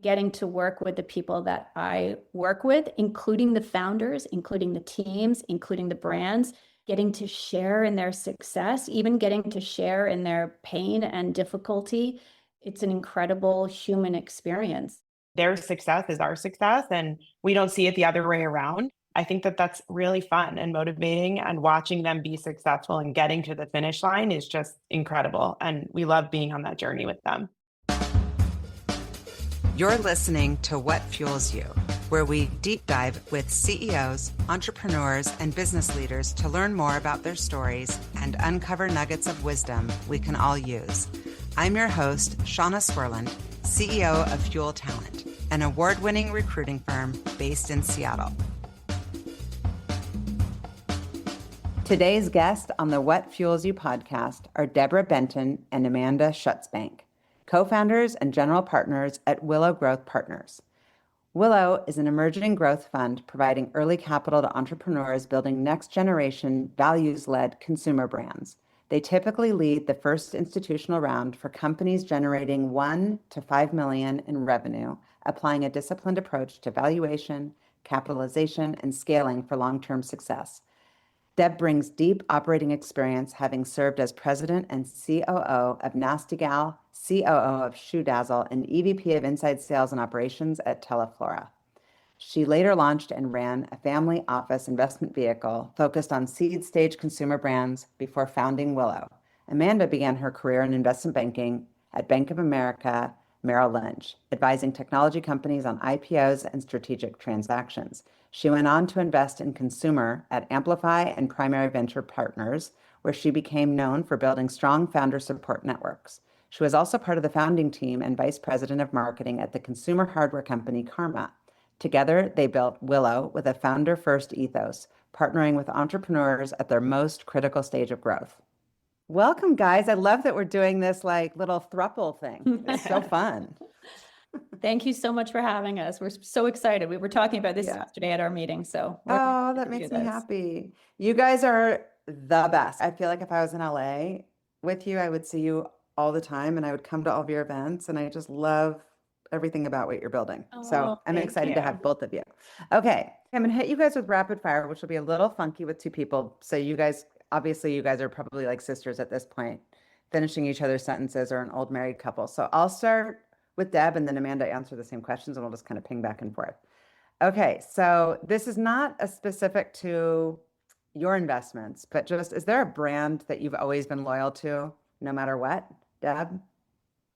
getting to work with the people that I work with, including the founders, including the teams, including the brands, getting to share in their success, even getting to share in their pain and difficulty. It's an incredible human experience. Their success is our success, and we don't see it the other way around. I think that that's really fun and motivating, and watching them be successful and getting to the finish line is just incredible. And we love being on that journey with them. You're listening to What Fuels You, where we deep dive with CEOs, entrepreneurs, and business leaders to learn more about their stories and uncover nuggets of wisdom we can all use. I'm your host, Shauna Swerland, CEO of Fuel Talent, an award-winning recruiting firm based in Seattle. Today's guests on the What Fuels You podcast are Deborah Benton and Amanda Schutzbank, co-founders and general partners at Willow Growth Partners. Willow is an emerging growth fund providing early capital to entrepreneurs building next-generation, values-led consumer brands. They typically lead the first institutional round for companies generating $1 to $5 million in revenue, applying a disciplined approach to valuation, capitalization, and scaling for long-term success. Deb brings deep operating experience, having served as president and COO of Nasty Gal, COO of Shoe Dazzle, and EVP of Inside Sales and Operations at Teleflora. She later launched and ran a family office investment vehicle focused on seed stage consumer brands before founding Willow. Amanda began her career in investment banking at Bank of America, Merrill Lynch, advising technology companies on IPOs and strategic transactions. She went on to invest in consumer at Amplify and Primary Venture Partners, where she became known for building strong founder support networks. She was also part of the founding team and vice president of marketing at the consumer hardware company Karma. Together, they built Willow with a founder-first ethos, partnering with entrepreneurs at their most critical stage of growth. Welcome, guys. I love that we're doing this like little throuple thing. It's so fun. Thank you so much for having us. We're so excited. We were talking about this yesterday at our meeting. So that makes me happy. You guys are the best. I feel like if I was in LA with you, I would see you all the time and I would come to all of your events, and I just love everything about what you're building. So I'm excited to have both of you. Okay, I'm gonna hit you guys with rapid fire, which will be a little funky with two people. So you guys, obviously you guys are probably like sisters at this point, finishing each other's sentences, or an old married couple. So I'll start with Deb, and then Amanda answer the same questions, and we'll just kind of ping back and forth. Okay, so this is not a specific to your investments, but just, is there a brand that you've always been loyal to no matter what? Deb?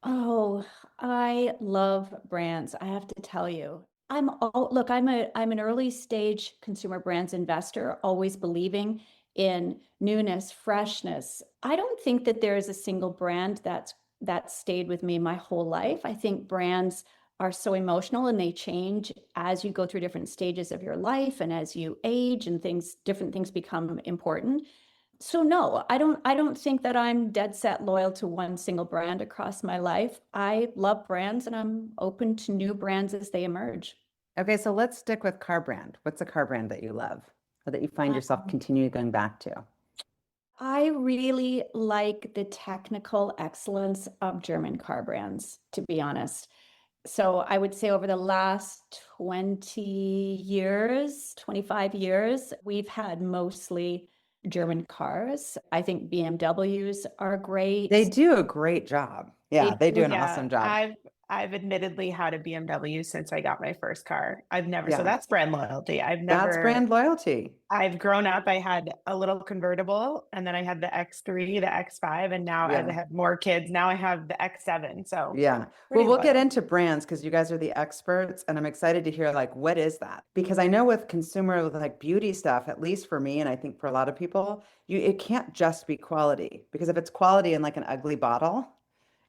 Oh, I love brands. I have to tell you, I'm an early stage consumer brands investor, always believing in newness, freshness. I don't think that there is a single brand that stayed with me my whole life. I think brands are so emotional and they change as you go through different stages of your life and as you age and different things become important. So no, I don't think that I'm dead set loyal to one single brand across my life. I love brands and I'm open to new brands as they emerge. Okay, so let's stick with car brand. What's a car brand that you love or that you find yourself continually going back to? I really like the technical excellence of German car brands, to be honest. So I would say over the last 20 years, 25 years, we've had mostly German cars. I think BMWs are great. They do a great job. Yeah, they do an awesome job. I've admittedly had a BMW since I got my first car. So that's brand loyalty. That's brand loyalty. I've grown up. I had a little convertible, and then I had the X3, the X5, and now as I have more kids, now I have the X7. So well, we'll get into brands because you guys are the experts, and I'm excited to hear like, what is that? Because I know with consumer, with like beauty stuff, at least for me, and I think for a lot of people, it can't just be quality, because if it's quality in like an ugly bottle,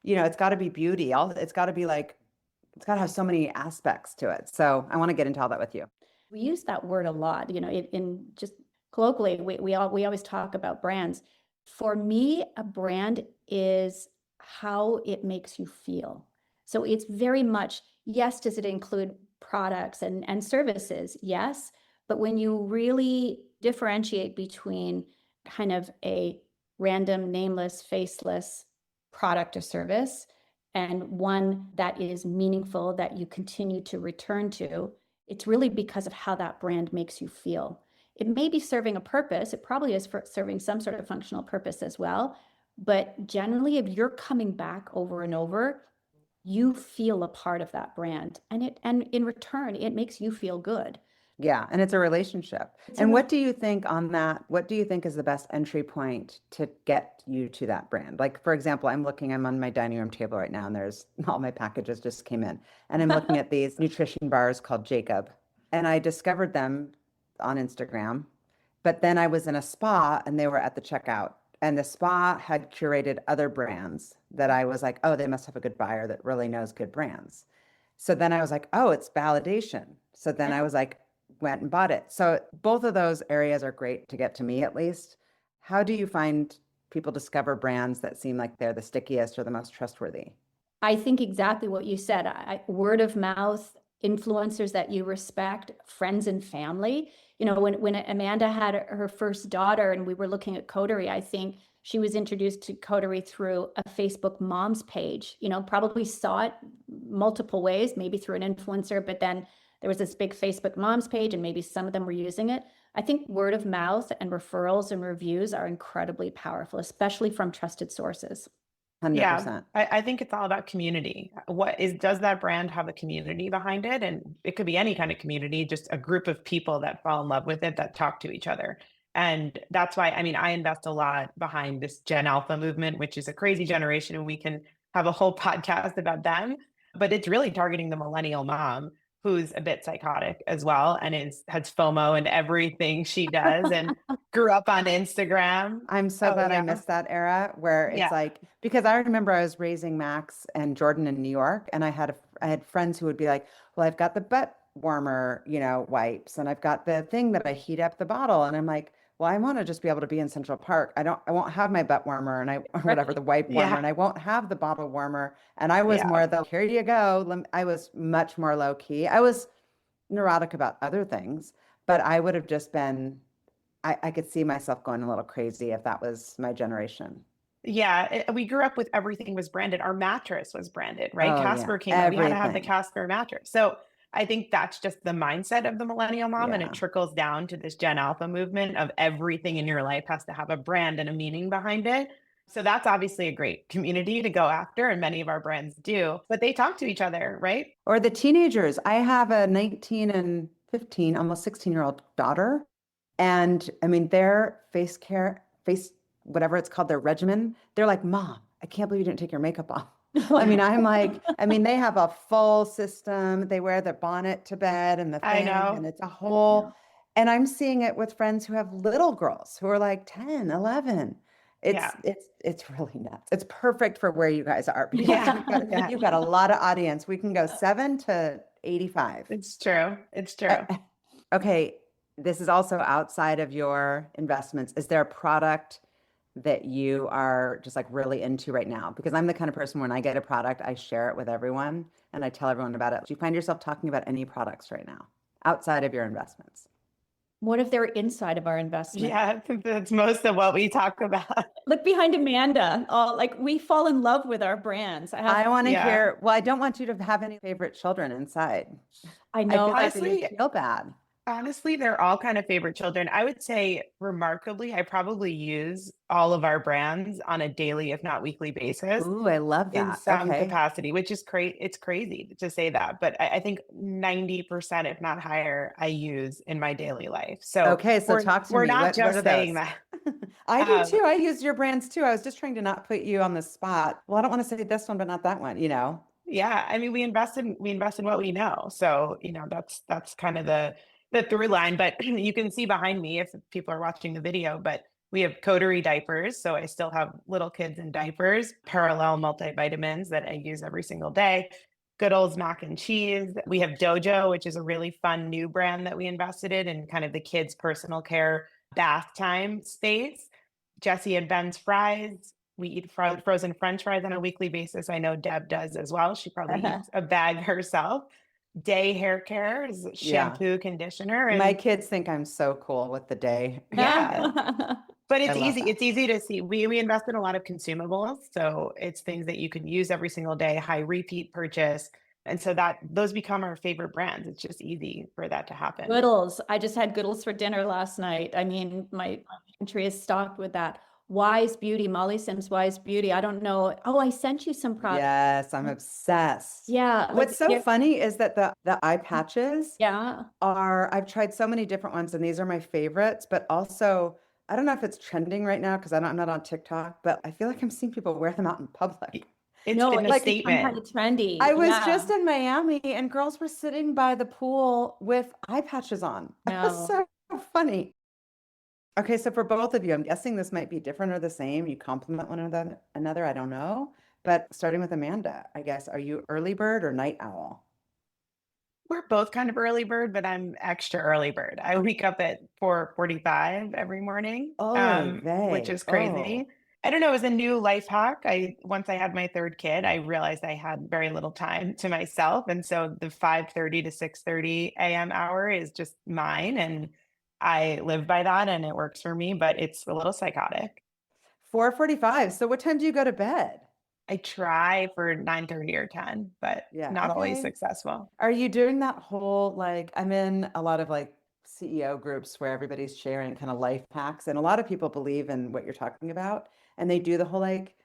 it's got to be beauty. It's got to be like, it's got to have so many aspects to it. So I want to get into all that with you. We use that word a lot, in just colloquially, we always talk about brands. For me, a brand is how it makes you feel. So it's very much, yes, does it include products and services? Yes. But when you really differentiate between kind of a random, nameless, faceless product or service and one that is meaningful that you continue to return to, it's really because of how that brand makes you feel. It may be serving a purpose. It probably is for serving some sort of functional purpose as well. But generally, if you're coming back over and over, you feel a part of that brand. And in return, it makes you feel good. Yeah, and it's a relationship. And what do you think on that? What do you think is the best entry point to get you to that brand? Like, for example, I'm on my dining room table right now, and there's all my packages just came in. And I'm looking at these nutrition bars called Jacob. And I discovered them on Instagram. But then I was in a spa and they were at the checkout. And the spa had curated other brands that I was like, oh, they must have a good buyer that really knows good brands. So then I was like, oh, it's validation. So then I was like, went and bought it. So both of those areas are great to get to me at least. How do you find people discover brands that seem like they're the stickiest or the most trustworthy? I think exactly what you said. Word of mouth, influencers that you respect, friends and family. You know, when Amanda had her first daughter and we were looking at Coterie, I think she was introduced to Coterie through a Facebook moms page, you know, probably saw it multiple ways, maybe through an influencer, but then there was this big Facebook moms page and maybe some of them were using it. I think word of mouth and referrals and reviews are incredibly powerful, especially from trusted sources. 100%. I think it's all about community. Does that brand have a community behind it? And it could be any kind of community, just a group of people that fall in love with it, that talk to each other. And that's why, I mean, I invest a lot behind this Gen Alpha movement, which is a crazy generation, and we can have a whole podcast about them. But it's really targeting the millennial mom who's a bit psychotic as well and has FOMO in everything she does and grew up on Instagram. I'm so glad I missed that era where it's like, because I remember I was raising Max and Jordan in New York, and I had friends who would be like, well, I've got the butt warmer, you know, wipes, and I've got the thing that I heat up the bottle. And I'm like, well, I want to just be able to be in Central Park. I won't have my butt warmer and whatever, the wipe warmer, and I won't have the bottle warmer. And I was more here you go. I was much more low key. I was neurotic about other things, but I would have just been, I could see myself going a little crazy if that was my generation. Yeah, we grew up with everything was branded. Our mattress was branded, right? Oh, Casper came out. We had to have the Casper mattress. So I think that's just the mindset of the millennial mom, and it trickles down to this Gen Alpha movement of everything in your life has to have a brand and a meaning behind it. So that's obviously a great community to go after, and many of our brands do, but they talk to each other, right? Or the teenagers. I have a 19 and 15, almost 16-year-old daughter. And I mean, their whatever it's called, their regimen, they're like, Mom, I can't believe you didn't take your makeup off. I mean, I'm like, they have a full system. They wear the bonnet to bed and the thing, and it's a whole, and I'm seeing it with friends who have little girls who are like 10, 11. It's really nuts. It's perfect for where you guys are because you've got a lot of audience. We can go 7 to 85. It's true. It's true. Okay. This is also outside of your investments. Is there a product that you are just like really into right now? Because I'm the kind of person, when I get a product, I share it with everyone and I tell everyone about it. Do you find yourself talking about any products right now outside of your investments? What if they're inside of our investment? Yeah, I think that's most of what we talk about. Look behind Amanda. Like, we fall in love with our brands. I want to hear, well, I don't want you to have any favorite children inside. I know. I feel bad. Honestly, they're all kind of favorite children. I would say, remarkably, I probably use all of our brands on a daily, if not weekly basis. Ooh, I love that. In some capacity, which is it's crazy to say that. But I think 90%, if not higher, I use in my daily life. So talk to me. We're not just saying that. I do too. I use your brands too. I was just trying to not put you on the spot. Well, I don't want to say this one, but not that one, you know? Yeah. I mean, we invest in what we know. So, you know, that's kind of the through line, but you can see behind me if people are watching the video, but we have Coterie diapers. So I still have little kids in diapers, parallel multivitamins that I use every single day. Good old mac and cheese. We have Dojo, which is a really fun new brand that we invested in kind of the kids' personal care bath time space. Jesse and Ben's fries. We eat frozen French fries on a weekly basis. I know Deb does as well. She probably eats a bag herself. Day hair care is shampoo, conditioner. And my kids think I'm so cool with the day. Yeah. But I it's love easy. that. It's easy to see. We invest in a lot of consumables, so it's things that you can use every single day, high repeat purchase, and so that those become our favorite brands. It's just easy for that to happen. Goodles. I just had Goodles for dinner last night. I mean, my pantry is stocked with that. Wise Beauty, Molly Sims Wise Beauty. I don't know. Oh, I sent you some product. Yes, I'm obsessed. Yeah, like What's so funny is that the eye patches yeah. are, I've tried so many different ones and these are my favorites, but also I don't know if it's trending right now because I'm not on TikTok, but I feel like I'm seeing people wear them out in public. It's No, been a it's Like become kind statement. of trendy. I was Yeah. just in Miami and girls were sitting by the pool with eye patches on. It was No. so funny. Okay, so for both of you, I'm guessing this might be different or the same. You complement one another, I don't know. But starting with Amanda, I guess, are you early bird or night owl? We're both kind of early bird, but I'm extra early bird. I wake up at 4:45 every morning, Oh, which they. is crazy. Oh, I don't know, it was a new life hack. Once I had my third kid, I realized I had very little time to myself. And so the 5:30 to 6:30 a.m. hour is just mine. And I live by that and it works for me, but it's a little psychotic. 4:45. So what time do you go to bed? I try for 9:30 or 10, but Yeah, not always okay. successful. Are you doing that whole like I'm in a lot of like CEO groups where everybody's sharing kind of life hacks and a lot of people believe in what you're talking about and they do the whole like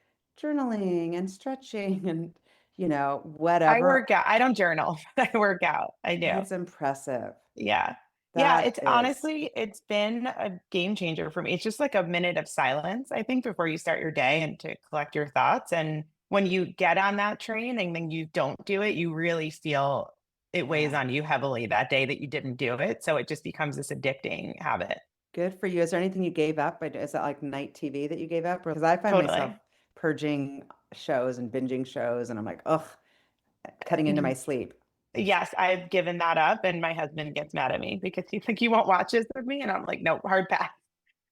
journaling and stretching and I whatever. work out. I don't journal, but I work out. I do. That's impressive. Yeah. Yeah, That it's is honestly, it's been a game changer for me. It's just like a minute of silence, I think, before you start your day and to collect your thoughts. And when you get on that train and then you don't do it, you really feel it weighs yeah. on you heavily that day that you didn't do it. So it just becomes this addicting habit. Good for you. Is there anything you gave up? Is that like night TV that you gave up? Because I find myself Totally. purging shows and binging shows and I'm like, ugh, cutting into my sleep. Yes, I've given that up, and my husband gets mad at me because he's like, "You won't watch this with me," and I'm like, "No, hard pass,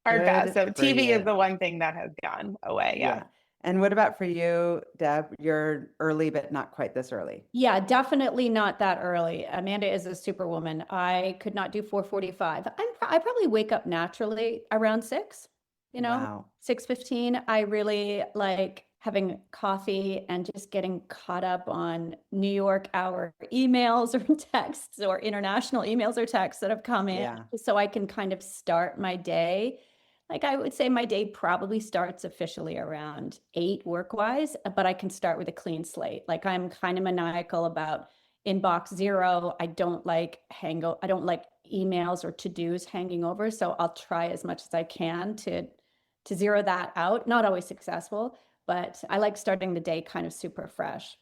hard pass." Good So for TV is the you. one thing that has gone away. Yeah. Yeah. And what about for you, Deb? You're early, but not quite this early. Yeah, definitely not that early. Amanda is a superwoman. I could not do 4:45. I probably wake up naturally around 6, you know, Wow. 6:15. I really like having coffee and just getting caught up on New York hour emails or texts or international emails or texts that have come in Yeah. so I can kind of start my day. Like I would say my day probably starts officially around 8 work-wise, but I can start with a clean slate. Like I'm kind of maniacal about inbox zero. I don't like emails or to-dos hanging over. So I'll try as much as I can to zero that out. Not always successful, but I like starting the day kind of super fresh.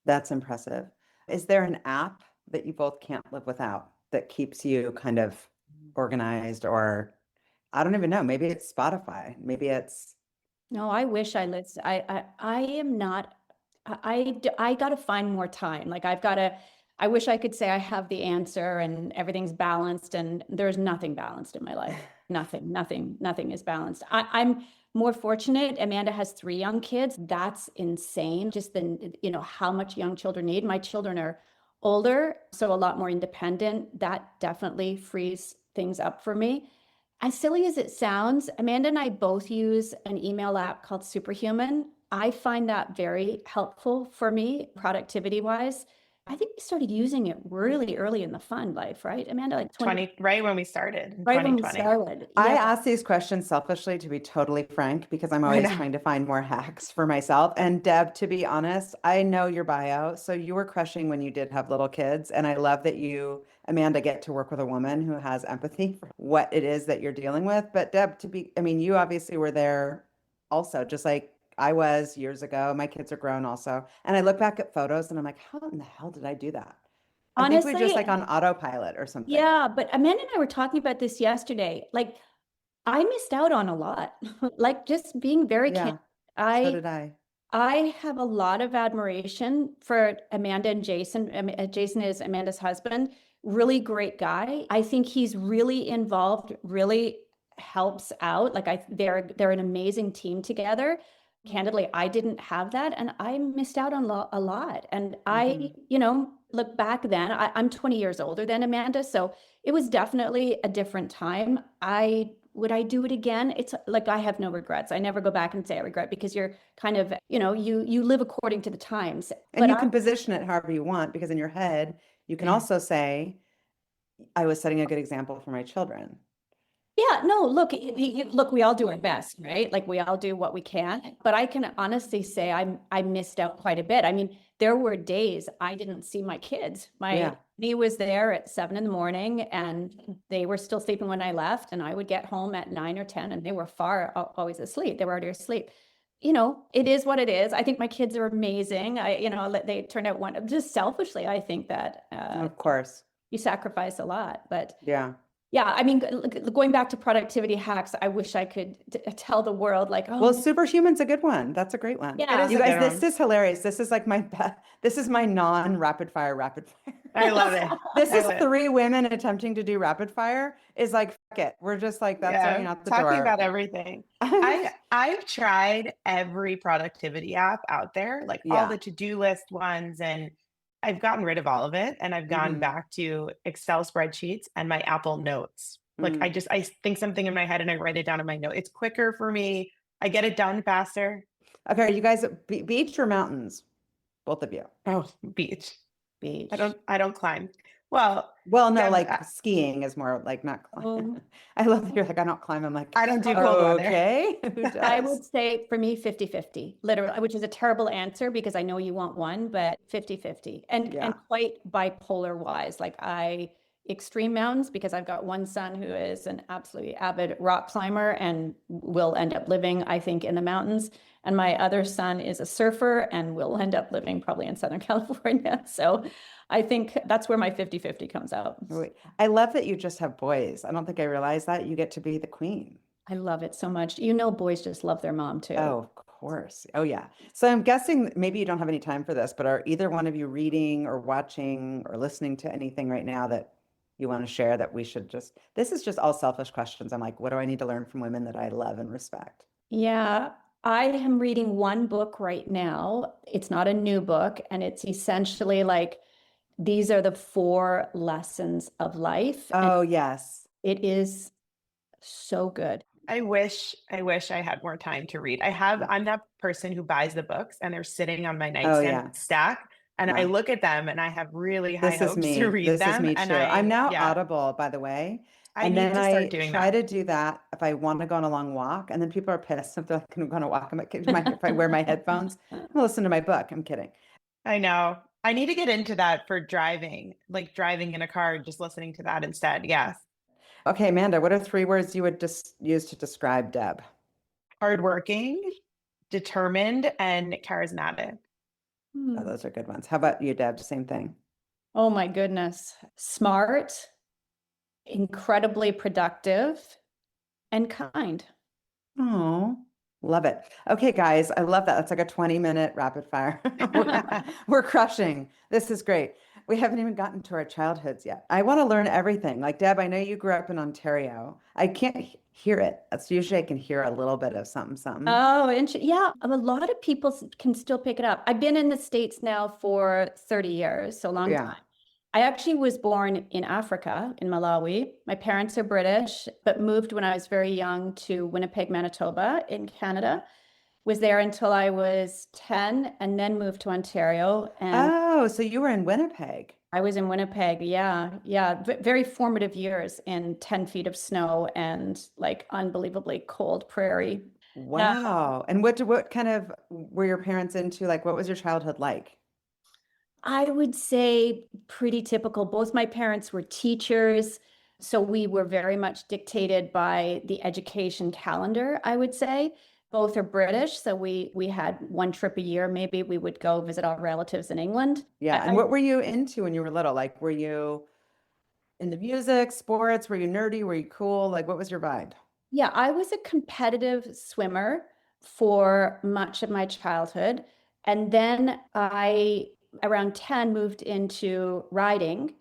That's impressive. Is there an app that you both can't live without that keeps you kind of organized or I don't even know. Maybe it's Spotify. Maybe it's No, I wish I listened. I am not. I got to find more time. Like I've got to. I wish I could say I have the answer and everything's balanced, and there's nothing balanced in my life. Nothing is balanced. I'm more fortunate. Amanda has 3 young kids. That's insane. Just how much young children need. My children are older, so a lot more independent. That definitely frees things up for me. As silly as it sounds, Amanda and I both use an email app called Superhuman. I find that very helpful for me, productivity wise. I think we started using it really early in the fund life, right, Amanda? Like 20, 20, right when we started in right when we 2020. started. I Yeah. ask these questions selfishly, to be totally frank, because I'm I always know. trying to find more hacks for myself. And Deb, to be honest, I know your bio. So you were crushing when you did have little kids. And I love that you, Amanda, get to work with a woman who has empathy for what it is that you're dealing with. But Deb, I mean, you obviously were there also, just like I was years ago. My kids are grown also. And I look back at photos and I'm like, how in the hell did I do that? I think we're just Honestly, like on autopilot or something. yeah, but Amanda and I were talking about this yesterday. Like, I missed out on a lot. Like, just being very candid. Yeah, so I did I. I have a lot of admiration for Amanda and Jason. Jason is Amanda's husband, really great guy. I think he's really involved, really helps out. Like they're an amazing team together. Candidly, I didn't have that and I missed out on a lot. And I, Hmm. look back then, I'm 20 years older than Amanda, so it was definitely a different time. I would I do it again? It's like I have no regrets. I never go back and say I regret, because you're kind of, you live according to the times. And But you can position it however you want, because in your head, you can also say, I was setting a good example for my children. yeah, no, look, look, we all do our best, right? Like we all do what we can. But I can honestly say I missed out quite a bit. I mean, there were days I didn't see my kids. Yeah. He was there at 7 a.m. and they were still sleeping when I left. And I would get home at 9 or 10 and they were always asleep. They were already asleep. It is what it is. I think my kids are amazing. They turned out just selfishly. I think that Of course. you sacrifice a lot, but Yeah. yeah, I mean, going back to productivity hacks, I wish I could tell the world like, oh, Well, Superhuman's a good one. That's a great one. yeah. You guys, this is hilarious. This is like this is my non-rapid fire. I love it. This is 3 women attempting to do rapid fire is like, fuck it. We're just like, that's already out the door. Talking about everything. I've tried every productivity app out there, like all the to-do list ones, and I've gotten rid of all of it. And I've gone back to Excel spreadsheets and my Apple Notes. Like I think something in my head and I write it down in my note. It's quicker for me. I get it done faster. Okay, are you guys beach or mountains? Both of you. Oh, beach. Beach. I don't climb. Well, no, like skiing is more like not climbing. I love that you're like, I don't climb. I'm like, I don't do cold weather. Okay. Who does? I would say for me, 50-50, literally, which is a terrible answer because I know you want one, but 50-50 and quite bipolar wise. Like extreme mountains, because I've got one son who is an absolutely avid rock climber and will end up living, I think, in the mountains. And my other son is a surfer and will end up living probably in Southern California. So I think that's where my 50-50 comes out. I love that you just have boys. I don't think I realized that you get to be the queen. I love it so much. Boys just love their mom too. Oh, of course. Oh, yeah. So I'm guessing maybe you don't have any time for this, but are either one of you reading or watching or listening to anything right now that you want to share that we should this is just all selfish questions. I'm like, what do I need to learn from women that I love and respect? Yeah, I am reading one book right now. It's not a new book, and it's essentially like, these are the 4 lessons of life. Oh, yes. It is so good. I wish I had more time to read. I'm that person who buys the books and they're sitting on my nightstand stack. And I look at them and I have really high hopes to read them. This is me too. I'm now Audible, by the way. And then I try to do that if I want to go on a long walk. And then people are pissed if they're like, I'm going to walk. I'm like, if I wear my headphones, I'm going to listen to my book. I'm kidding. I know. I need to get into that for driving, like driving in a car and just listening to that instead. Yes. Okay, Amanda, what are 3 words you would just use to describe Deb? Hardworking, determined, and charismatic. Oh, those are good ones. How about you, Deb? Same thing. Oh my goodness. Smart, incredibly productive, and kind. Oh, love it. Okay, guys, I love that. That's like a 20-minute rapid fire. We're crushing. This is great. We haven't even gotten to our childhoods yet. I want to learn everything. Like, Deb, I know you grew up in Ontario. I can't hear it. That's usually I can hear a little bit of something. Oh, yeah. A lot of people can still pick it up. I've been in the States now for 30 years, so a long time. I actually was born in Africa, in Malawi. My parents are British, but moved when I was very young to Winnipeg, Manitoba in Canada. Was there until I was 10 and then moved to Ontario. And so you were in Winnipeg. I was in Winnipeg. Yeah. Very formative years in 10 feet of snow and like unbelievably cold prairie. Wow. And what kind of were your parents into? Like, what was your childhood like? I would say pretty typical. Both my parents were teachers, so we were very much dictated by the education calendar, I would say. Both are British, so we had one trip a year. Maybe we would go visit our relatives in England. Yeah. And what were you into when you were little? Like, were you into music, sports? Were you nerdy? Were you cool? Like, what was your vibe? Yeah, I was a competitive swimmer for much of my childhood. And then around 10, moved into riding.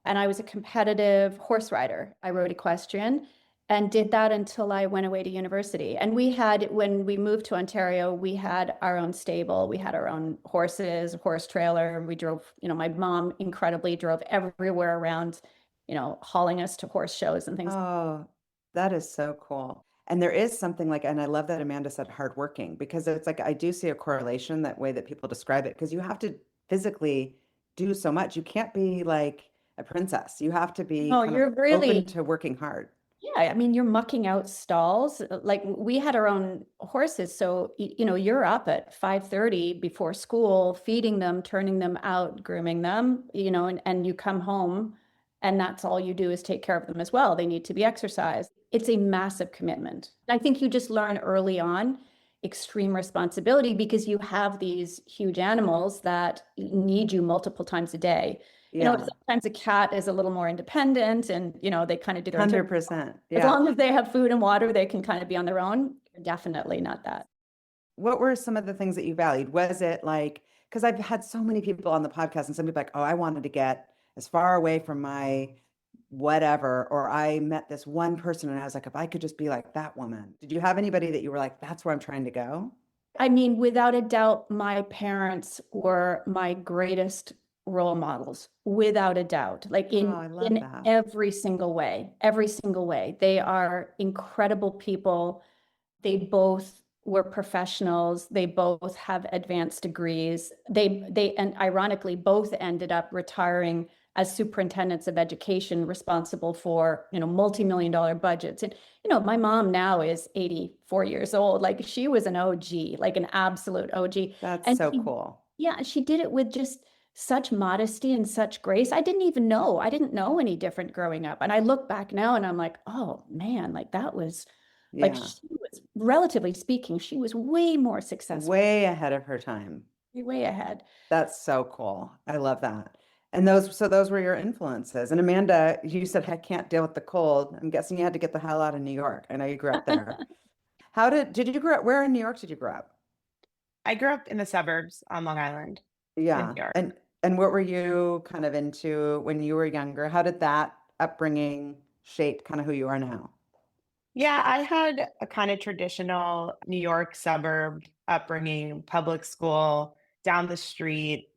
And I was a competitive horse rider. I rode equestrian and did that until I went away to university. And when we moved to Ontario, we had our own stable. We had our own horses, horse trailer. We drove, my mom incredibly drove everywhere around, hauling us to horse shows and things. Oh, That is so cool. And there is something like, and I love that Amanda said hardworking, because it's like I do see a correlation that way that people describe it, because you have to physically do so much. You can't be like a princess. You have to be No, kind of you're open really to working hard. Yeah, I mean, you're mucking out stalls. Like we had our own horses, so you're up at 5:30 before school, feeding them, turning them out, grooming them, and you come home and that's all you do is take care of them as well. They need to be exercised. It's a massive commitment. I think you just learn early on extreme responsibility because you have these huge animals that need you multiple times a day. Yeah, Sometimes a cat is a little more independent and, they kind of do their own thing. 100%. As Yeah. long as they have food and water, they can kind of be on their own. You're definitely not that. What were some of the things that you valued? Was it like, because I've had so many people on the podcast and some people like, oh, I wanted to get as far away from my whatever, or I met this one person and I was like, if I could just be like that woman. Did you have anybody that you were like, that's where I'm trying to go? I mean, without a doubt, my parents were my greatest role models, without a doubt, like Oh, in I love in that. every single way, every single way. They are incredible people. They both were professionals. They both have advanced degrees. And ironically both ended up retiring as superintendents of education, responsible for, multi-million dollar budgets. And, my mom now is 84 years old. Like she was an OG, like an absolute OG. That's And so cool. yeah, she did it with just such modesty and such grace. I didn't know any different growing up. And I look back now and I'm like, oh man, like that was like Yeah. she was, relatively speaking, she was way more successful, Way ahead of her time. way ahead. That's so cool. I love that. And those were your influences. And Amanda, you said, I can't deal with the cold. I'm guessing you had to get the hell out of New York. I know you grew up there. Did you grow up? Where in New York did you grow up? I grew up in the suburbs on Long Island in New Yeah. York. And what were you kind of into when you were younger? How did that upbringing shape kind of who you are now? Yeah, I had a kind of traditional New York suburb upbringing, public school, down the street,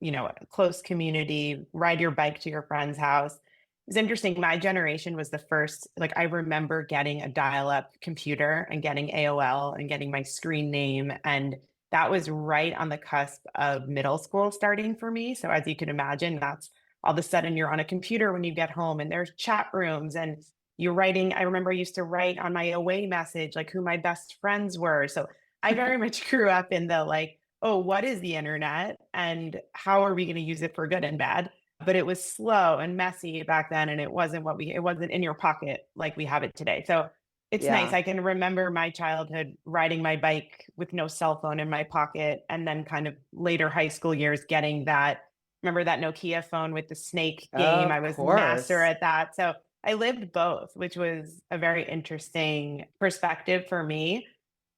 close community, ride your bike to your friend's house. It's interesting. My generation was the first, like, I remember getting a dial-up computer and getting AOL and getting my screen name. And that was right on the cusp of middle school starting for me. So, as you can imagine, that's all of a sudden you're on a computer when you get home and there's chat rooms and you're writing. I remember I used to write on my away message like who my best friends were. So I very much grew up in the like, oh, what is the internet and how are we going to use it for good and bad? But it was slow and messy back then, and it wasn't in your pocket like we have it today. So it's nice. Yeah. I can remember my childhood riding my bike with no cell phone in my pocket, and then kind of later high school years getting that. Remember that Nokia phone with the snake game? I Of was master course. at that. So I lived both, which was a very interesting perspective for me.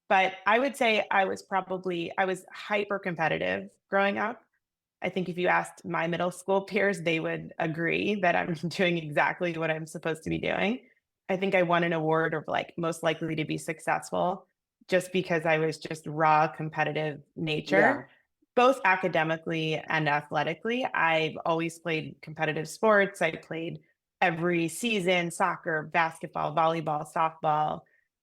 But I would say I was hyper competitive growing up. I think if you asked my middle school peers, they would agree that I'm doing exactly what I'm supposed to be doing. I think I won an award of like most likely to be successful just because I was just raw competitive Yeah. nature, both academically and athletically. I've always played competitive sports. I played every season, soccer, basketball, volleyball, softball,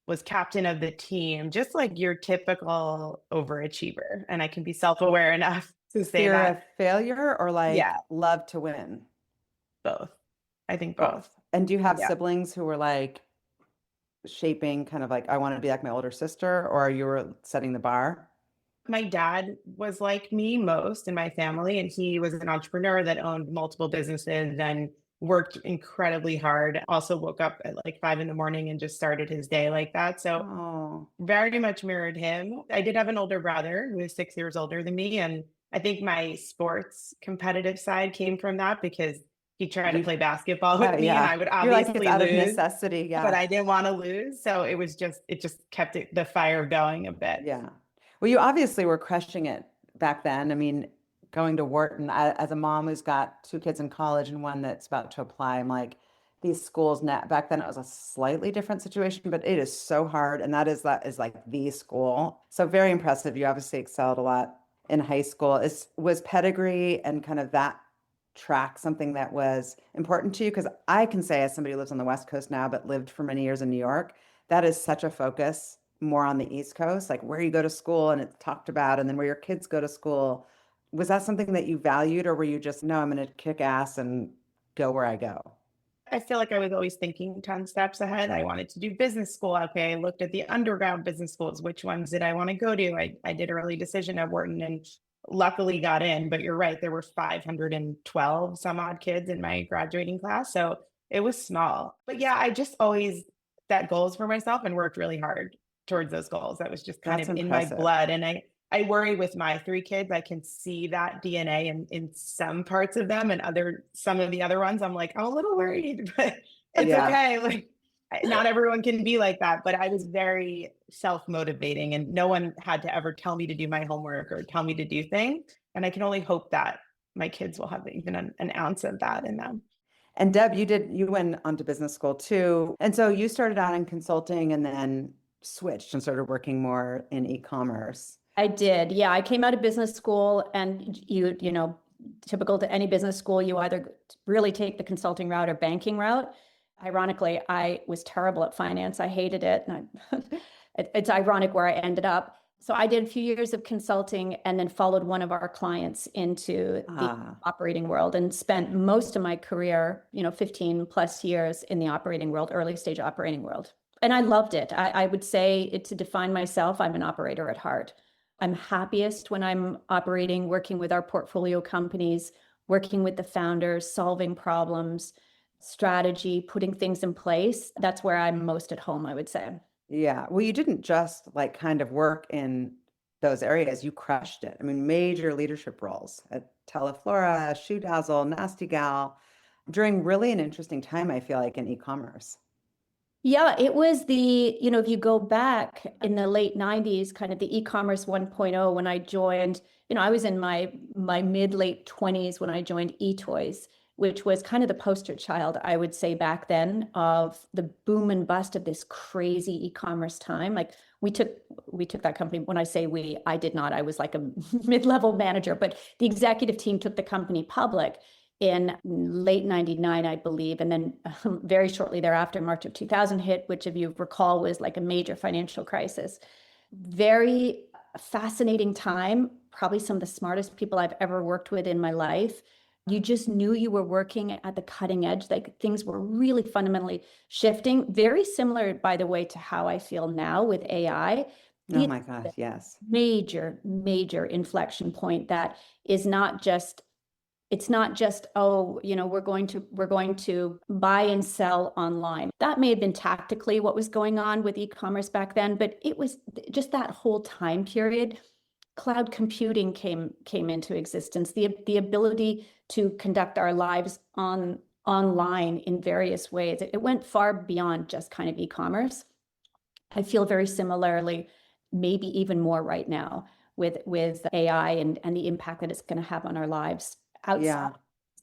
was captain of the team, just like your typical overachiever. And I can be self-aware enough to say Fear that, of failure or like yeah, love to win? both. I think both. Both. And do you have Yeah. siblings who were like shaping kind of like, I want to be like my older sister, or you were setting the bar? My dad was like me most in my family, and he was an entrepreneur that owned multiple businesses and worked incredibly hard. Also woke up at like 5 in the morning and just started his day like that. So Oh, very much mirrored him. I did have an older brother who was 6 years older than me. And I think my sports competitive side came from that because he tried to you, play basketball with me and yeah. I would You're like, it's obviously out of lose, necessity. but Yeah. I didn't want to lose. So it just kept the fire going a bit. Yeah. Well, you obviously were crushing it back then. I mean, going to Wharton, as a mom who's got two kids in college and one that's about to apply, I'm like, these schools now, back then it was a slightly different situation, but it is so hard. And that is like the school. So very impressive. You obviously excelled a lot in high school. Was pedigree and kind of that track something that was important to you? Because I can say, as somebody who lives on the West Coast now, but lived for many years in New York, that is such a focus more on the East Coast, like where you go to school and it's talked about, and then where your kids go to school. Was that something that you valued, or were you just, no, I'm going to kick ass and go where I go? I feel like I was always thinking 10 steps ahead. I wanted to do business school. Okay, I looked at the underground business schools. Which ones did I want to go to? I did early decision at Wharton and luckily got in. But you're right, there were 512 some odd kids in my graduating class. So it was small. But yeah, I just always set goals for myself and worked really hard towards those goals. That was just kind That's of in my impressive. blood. And I worry with my three kids, I can see that DNA in some parts of them and some of the other ones. I'm like, I'm a little worried, but it's Yeah, okay. Like not everyone can be like that, but I was very self-motivating and no one had to ever tell me to do my homework or tell me to do things. And I can only hope that my kids will have even an ounce of that in them. and Deb, you went on to business school too, and so you started out in consulting and then switched and started working more in e-commerce. I did. Yeah, I came out of business school and typical to any business school, you either really take the consulting route or banking route. Ironically, I was terrible at finance. I hated it. And it's ironic where I ended up. So I did a few years of consulting and then followed one of our clients into the Ah, operating world and spent most of my career, 15 plus years in the operating world, early stage operating world. And I loved it. I would say to define myself, I'm an operator at heart. I'm happiest when I'm operating, working with our portfolio companies, working with the founders, solving problems, strategy, putting things in place. That's where I'm most at home, I would say. yeah. Well, you didn't just like kind of work in those areas. You crushed it. I mean, major leadership roles at Teleflora, Shoe Dazzle, Nasty Gal, during really an interesting time, I feel like, in e-commerce. Yeah, it was if you go back in the late 90s, kind of the e-commerce 1.0 when I joined, I was in my mid late 20s when I joined eToys, which was kind of the poster child, I would say back then, of the boom and bust of this crazy e-commerce time. Like we took that company. When I say we, I did not. I was like a mid-level manager, but the executive team took the company public in late 99, I believe. And then very shortly thereafter, March of 2000 hit, which if you recall was like a major financial crisis. Very fascinating time, probably some of the smartest people I've ever worked with in my life. You just knew you were working at the cutting edge, like things were really fundamentally shifting. Very similar, by the way, to how I feel now with AI. Oh The my gosh, yes. major, major inflection point that is not just it's not just, oh, we're going to buy and sell online. That may have been tactically what was going on with e-commerce back then, but it was just that whole time period. Cloud computing came into existence. The ability to conduct our lives online in various ways. It went far beyond just kind of e-commerce. I feel very similarly, maybe even more right now with AI and the impact that it's going to have on our lives Yeah.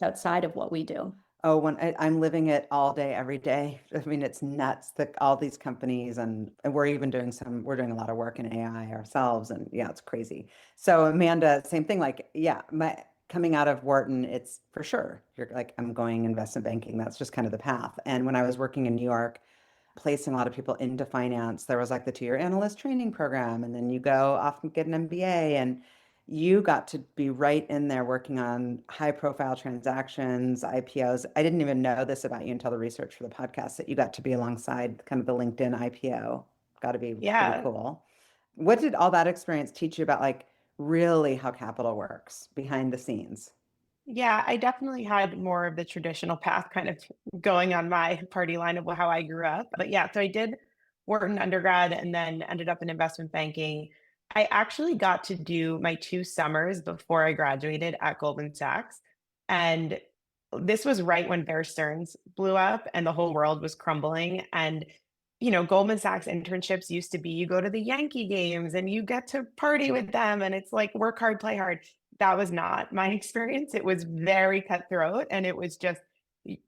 outside of what we do. Oh, I'm living it all day, every day. I mean, it's nuts that all these companies and we're doing a lot of work in AI ourselves. And yeah, it's crazy. So Amanda, same thing, like, yeah, my coming out of Wharton, it's for sure. You're like, I'm going investment banking. That's just kind of the path. And when I was working in New York, placing a lot of people into finance, there was like the 2-year analyst training program, and then you go off and get an MBA, and you got to be right in there working on high profile transactions, IPOs. I didn't even know this about you until the research for the podcast, that you got to be alongside kind of the LinkedIn IPO. Got to be pretty Yeah. cool. What did all that experience teach you about like really how capital works behind the scenes? Yeah, I definitely had more of the traditional path kind of going on my party line of how I grew up. But yeah, so I did Wharton undergrad and then ended up in investment banking. I actually got to do my 2 summers before I graduated at Goldman Sachs. And this was right when Bear Stearns blew up and the whole world was crumbling. And, Goldman Sachs internships used to be you go to the Yankee games and you get to party with them. And it's like work hard, play hard. That was not my experience. It was very cutthroat and it was just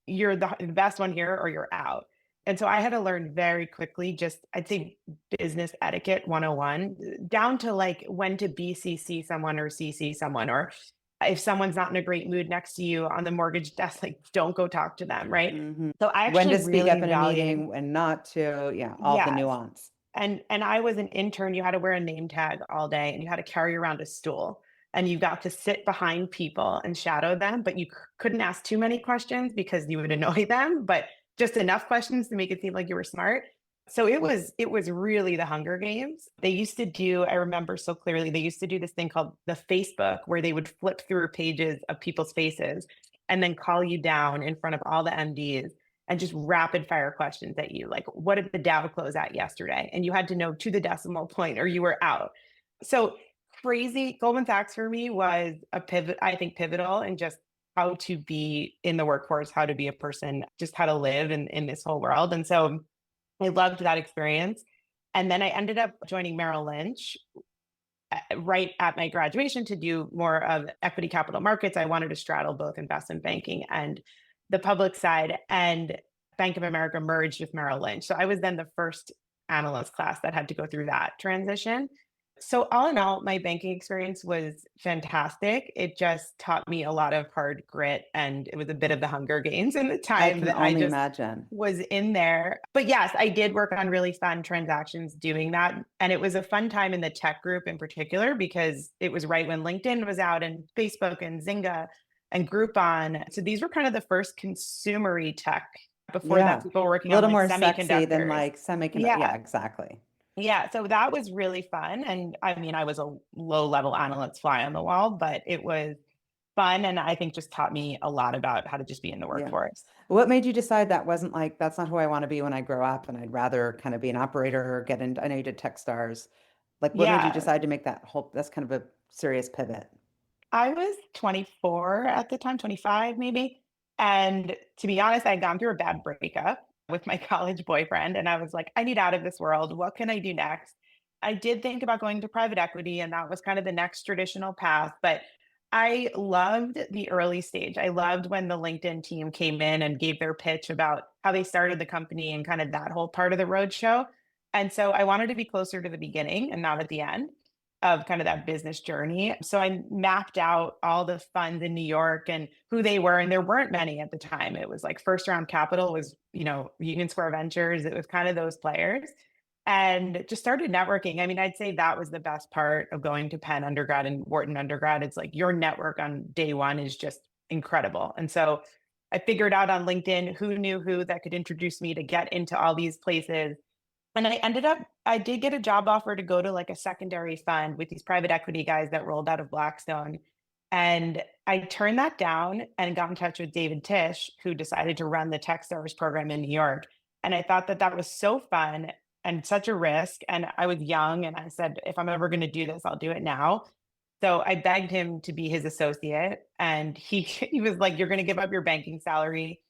you're the best one here or you're out. And so I had to learn very quickly, just I'd say business etiquette 101, down to like when to BCC someone or CC someone, or if someone's not in a great mood next to you on the mortgage desk, like don't go talk to them, right? Mhm. So I When actually to speak up really in a valued, meeting, when not to, yeah, all the yes. nuance. And I was an intern. You had to wear a name tag all day and you had to carry around a stool and you got to sit behind people and shadow them, but you couldn't ask too many questions because you would annoy them, but just enough questions to make it seem like you were smart. So it was really the Hunger Games. They used to do, I remember so clearly, they used to do this thing called the Facebook where they would flip through pages of people's faces and then call you down in front of all the MDs and just rapid fire questions at you. Like, what did the Dow close at yesterday? And you had to know to the decimal point or you were out. So crazy. Goldman Sachs for me was a pivot, I think pivotal in just how to be in the workforce, how to be a person, just how to live in this whole world. And so I loved that experience. And then I ended up joining Merrill Lynch right at my graduation to do more of equity capital markets. I wanted to straddle both investment banking and the public side. And Bank of America merged with Merrill Lynch. So I was then the first analyst class that had to go through that transition. So all in all, my banking experience was fantastic. It just taught me a lot of hard grit and it was a bit of the Hunger Games in the I time can that I only just imagine. was in there. But yes, I did work on really fun transactions doing that. And it was a fun time in the tech group in particular because it was right when LinkedIn was out and Facebook and Zynga and Groupon. So these were kind of the first consumery tech. Before that, Yeah. people were A working on little like more sexy than semiconductors. like semiconductor. Yeah, Yeah. exactly. Yeah. So that was really fun. And I mean, I was a low level analyst fly on the wall, but it was fun. And I think just taught me a lot about how to just be in the Yeah. workforce. What made you decide that wasn't like, that's not who I want to be when I grow up and I'd rather kind of be an operator or get into, I know you did Techstars. Like, what made you Yeah. decide to make that whole, that's kind of a serious pivot? I was 24 at the time, 25 maybe. And to be honest, I had gone through a bad breakup with my college boyfriend. And I was like, I need out of this world. What can I do next? I did think about going to private equity, and that was kind of the next traditional path. But I loved the early stage. I loved when the LinkedIn team came in and gave their pitch about how they started the company and kind of that whole part of the roadshow. And so I wanted to be closer to the beginning and not at the end of kind of that business journey. So I mapped out all the funds in New York and who they were. And there weren't many at the time. It was like First Round Capital was, Union Square Ventures. It was kind of those players and just started networking. I mean, I'd say that was the best part of going to Penn undergrad and Wharton undergrad. It's like your network on day one is just incredible. And so I figured out on LinkedIn who knew who that could introduce me to get into all these places. And I did get a job offer to go to like a secondary fund with these private equity guys that rolled out of Blackstone. And I turned that down and got in touch with David Tisch, who decided to run the Techstars program in New York. And I thought that that was so fun and such a risk. And I was young. And I said, if I'm ever going to do this, I'll do it now. So I begged him to be his associate. And he was like, you're going to give up your banking salary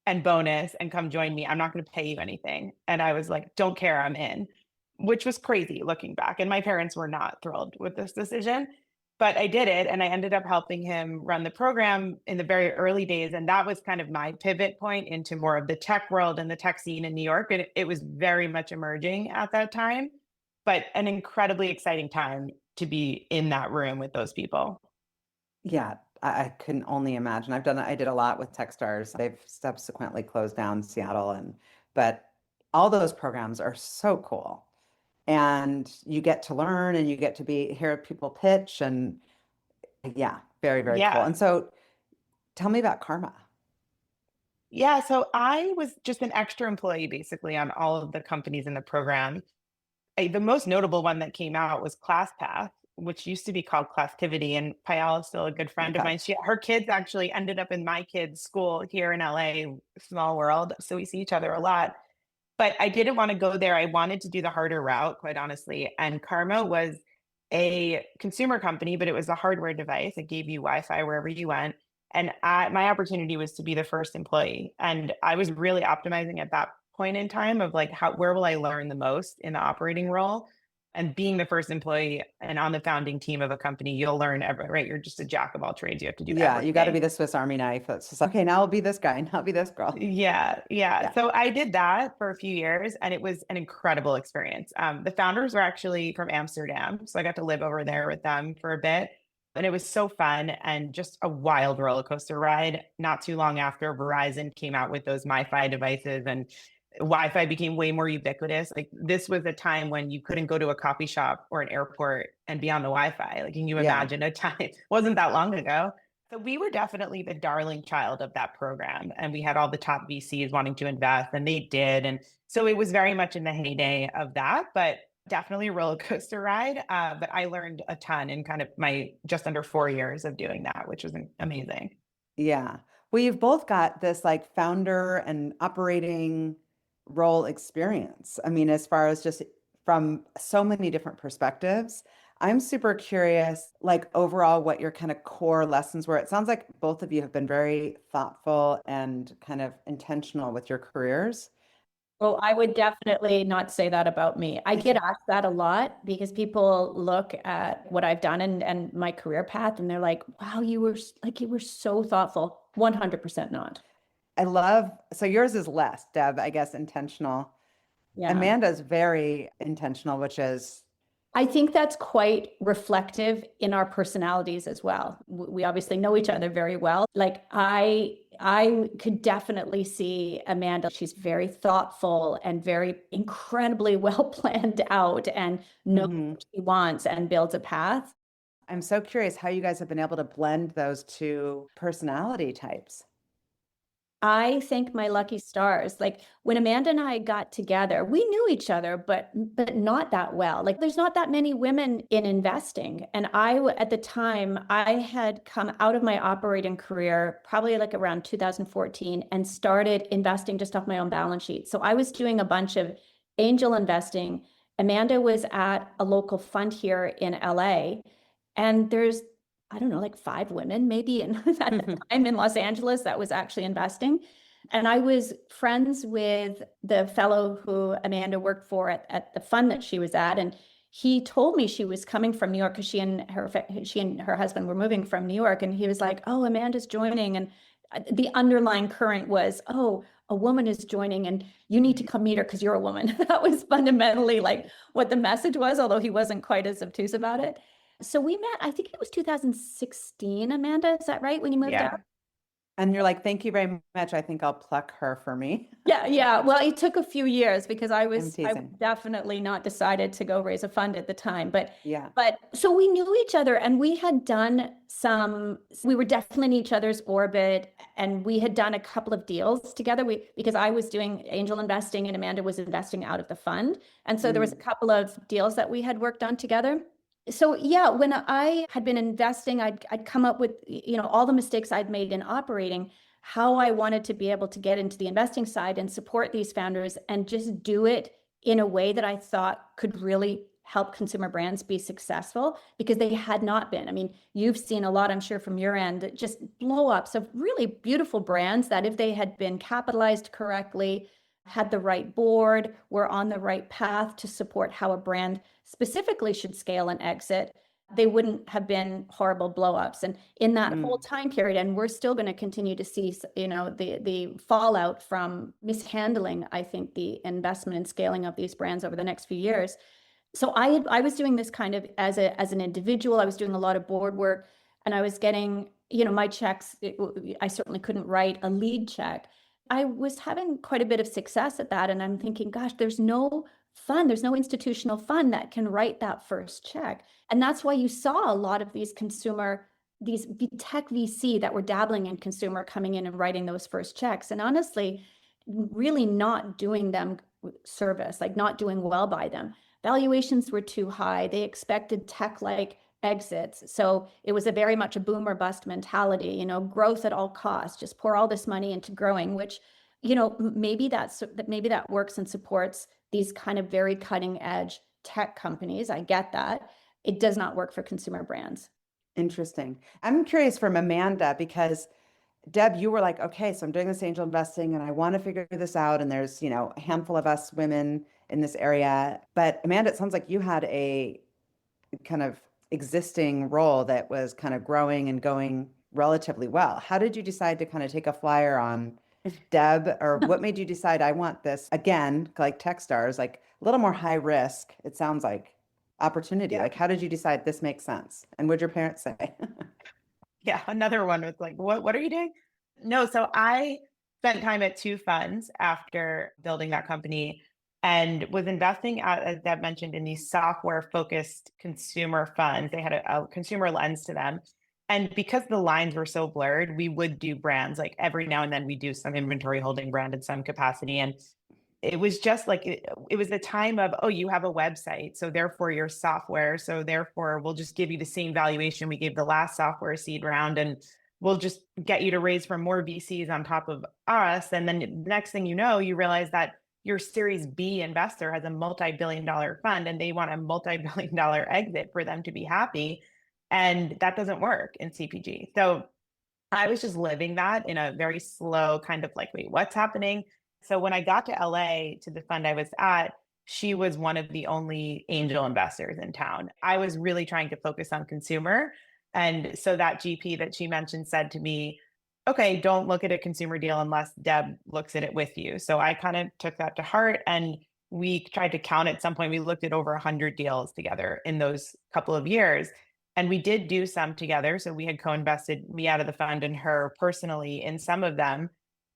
and bonus and come join me. I'm not going to pay you anything. And I was like, don't care, I'm in, which was crazy looking back. And my parents were not thrilled with this decision, but I did it. And I ended up helping him run the program in the very early days. And that was kind of my pivot point into more of the tech world and the tech scene in New York. And it was very much emerging at that time, but an incredibly exciting time to be in that room with those people. Yeah, I can only imagine. I did a lot with Techstars. They've subsequently closed down Seattle but all those programs are so cool. And you get to learn and you get to hear people pitch and yeah, very, very cool. Yeah. And so tell me about Karma. Yeah, so I was just an extra employee basically on all of the companies in the program. The most notable one that came out was ClassPath, which used to be called Classtivity. And Payal is still a good friend of Okay. mine. Her kids actually ended up in my kids' school here in LA, small world. So we see each other a lot. But I didn't want to go there. I wanted to do the harder route, quite honestly. And Karma was a consumer company, but it was a hardware device. It gave you Wi-Fi wherever you went. And my opportunity was to be the first employee. And I was really optimizing at that point in time of like, where will I learn the most in the operating role? And being the first employee and on the founding team of a company, you'll learn right? You're just a jack of all trades. You have to do Yeah, you got to be everything. the Swiss Army knife. It's just okay, now I'll be this guy and I'll be this girl. Yeah, yeah. Yeah. So I did that for a few years and it was an incredible experience. The founders were actually from Amsterdam. So I got to live over there with them for a bit. And it was so fun and just a wild roller coaster ride. Not too long after, Verizon came out with those MiFi devices and Wi-Fi became way more ubiquitous. Like this was a time when you couldn't go to a coffee shop or an airport and be on the Wi-Fi. Like, can you Yeah. imagine a time? It wasn't that long ago. So we were definitely the darling child of that program. And we had all the top VCs wanting to invest, and they did. And so it was very much in the heyday of that, but definitely a roller coaster ride. But I learned a ton in kind of my just under 4 years of doing that, which was amazing. Yeah. Well, you've both got this like founder and operating role experience. I mean, as far as just from so many different perspectives, I'm super curious, like overall, what your kind of core lessons were. It sounds like both of you have been very thoughtful and kind of intentional with your careers. Well, I would definitely not say that about me. I get asked that a lot because people look at what I've done and my career path and they're like, wow, you were so thoughtful. 100% not. I love, so yours is less, Deb, I guess, intentional. Yeah. Amanda's very intentional, which is, I think that's quite reflective in our personalities as well. We obviously know each other very well. Like I could definitely see Amanda. She's very thoughtful and very incredibly well planned out and knows Mhm. what she wants and builds a path. I'm so curious how you guys have been able to blend those two personality types. I thank my lucky stars. Like when Amanda and I got together, we knew each other, but not that well. Like there's not that many women in investing. And at the time, I had come out of my operating career probably like around 2014 and started investing just off my own balance sheet. So I was doing a bunch of angel investing. Amanda was at a local fund here in LA, and there's I don't know, like 5 women maybe in at the time in Los Angeles that was actually investing. And I was friends with the fellow who Amanda worked for at the fund that she was at. And he told me she was coming from New York because she and her husband were moving from New York. And he was like, oh, Amanda's joining. And the underlying current was, oh, a woman is joining and you need to come meet her because you're a woman. That was fundamentally like what the message was, although he wasn't quite as obtuse about it. So we met, I think it was 2016, Amanda, is that right, when you moved Yeah. out? And you're like, thank you very much. I think I'll pluck her for me. Yeah. Well, it took a few years because I I'm was teasing. definitely not decided to go raise a fund at the time. Yeah. But so we knew each other and we had done we were definitely in each other's orbit and we had done a couple of deals together. Because I was doing angel investing and Amanda was investing out of the fund. And so there was a couple of deals that we had worked on together. So yeah, when I had been investing, I'd come up with, all the mistakes I'd made in operating, how I wanted to be able to get into the investing side and support these founders and just do it in a way that I thought could really help consumer brands be successful because they had not been. I mean, you've seen a lot, I'm sure, from your end, just blow ups of really beautiful brands that if they had been capitalized correctly, had the right board, were on the right path to support how a brand specifically should scale and exit, they wouldn't have been horrible blowups. And in that whole time period, and we're still going to continue to see, the fallout from mishandling, I think, the investment and scaling of these brands over the next few years. So I was doing this kind of as an individual. I was doing a lot of board work, and I was getting, my checks. I certainly couldn't write a lead check. I was having quite a bit of success at that, and I'm thinking, gosh, there's no institutional fund that can write that first check. And that's why you saw a lot of these tech VC that were dabbling in consumer coming in and writing those first checks. And honestly, really not doing them service, like not doing well by them. Valuations were too high. They expected tech-like exits. So it was a very much a boom or bust mentality, growth at all costs, just pour all this money into growing, which, maybe that works and supports these kind of very cutting edge tech companies. I get that. It does not work for consumer brands. Interesting. I'm curious from Amanda because Deb, you were like, okay, so I'm doing this angel investing and I want to figure this out. And there's, a handful of us women in this area. But Amanda, it sounds like you had a kind of existing role that was kind of growing and going relatively well. How did you decide to kind of take a flyer on Deb, or what made you decide I want this again, like Techstars, like a little more high risk, it sounds like? opportunity? Yeah. Like, how did you decide this makes sense? And what'd your parents say? Yeah. Another one was like, what are you doing? No. So I spent time at two funds after building that company and was investing, as Deb mentioned, in these software focused consumer funds. They had a consumer lens to them. And because the lines were so blurred, we would do brands like every now and then we do some inventory holding brand in some capacity. And it was just like it was the time of, oh, you have a website, so therefore your software, so therefore we'll just give you the same valuation we gave the last software seed round, and we'll just get you to raise from more VCs on top of us. And then the next thing you know, you realize that your Series B investor has a multi-billion-dollar fund and they want a multi-billion-dollar exit for them to be happy, and that doesn't work in CPG. So I was just living that in a very slow kind of like, wait, what's happening? So when I got to LA to the fund I was at, she was one of the only angel investors in town. I was really trying to focus on consumer. And so that GP that she mentioned said to me, okay, don't look at a consumer deal unless Deb looks at it with you. So I kind of took that to heart and we tried to count at some point. We looked at over 100 deals together in those couple of years. And we did do some together. So we had co-invested, me out of the fund and her personally, in some of them.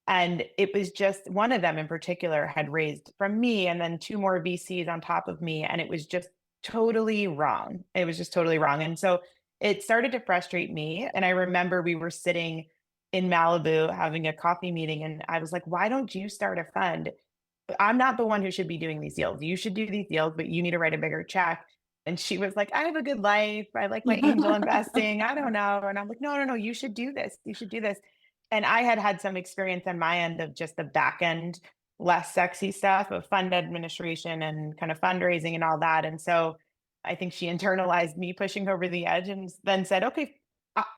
And it was just one of them in particular had raised from me and then two more VCs on top of me. And it was just totally wrong. It was just totally wrong. And so it started to frustrate me. And I remember we were sitting in Malibu having a coffee meeting. And I was like, why don't you start a fund? I'm not the one who should be doing these deals. You should do these deals, but you need to write a bigger check. And she was like, I have a good life. I like my angel investing. I don't know. And I'm like, no, no, no, you should do this. You should do this. And I had had some experience on my end of just the back end, less sexy stuff of fund administration and kind of fundraising and all that. And so I think she internalized me pushing over the edge and then said, okay,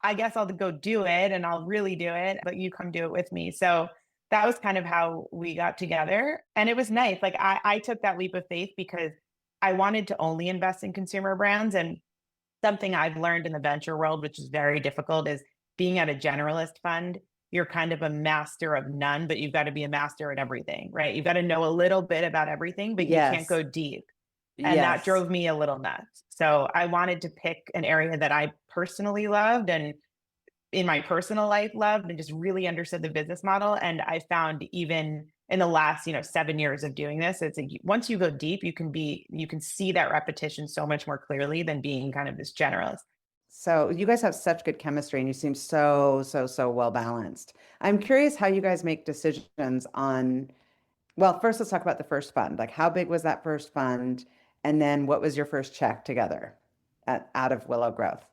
I guess I'll go do it and I'll really do it, but you come do it with me. So that was kind of how we got together. And it was nice. Like I took that leap of faith because I wanted to only invest in consumer brands. And something I've learned in the venture world, which is very difficult, is being at a generalist fund, you're kind of a master of none, but you've got to be a master at everything, right? You've got to know a little bit about everything, but you can't Yes. go deep. And that Yes. drove me a little nuts. So I wanted to pick an area that I personally loved and in my personal life loved and just really understood the business model. And I found even in the last, 7 years of doing this, it's like once you go deep, you can see that repetition so much more clearly than being kind of this generalist. So you guys have such good chemistry and you seem so, so, so well balanced. I'm curious how you guys make decisions on, well, first let's talk about the first fund. Like how big was that first fund? And then what was your first check together out of Willow Growth?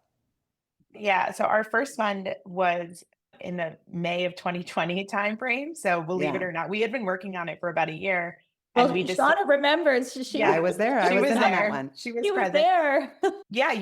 Yeah. So our first fund was in the May of 2020 timeframe. So believe it Yeah, or not, we had been working on it for about a year and Well, we just, Shauna remembers. I yeah, was there. I she was was in on that there. one. She was She was present. there. Yeah,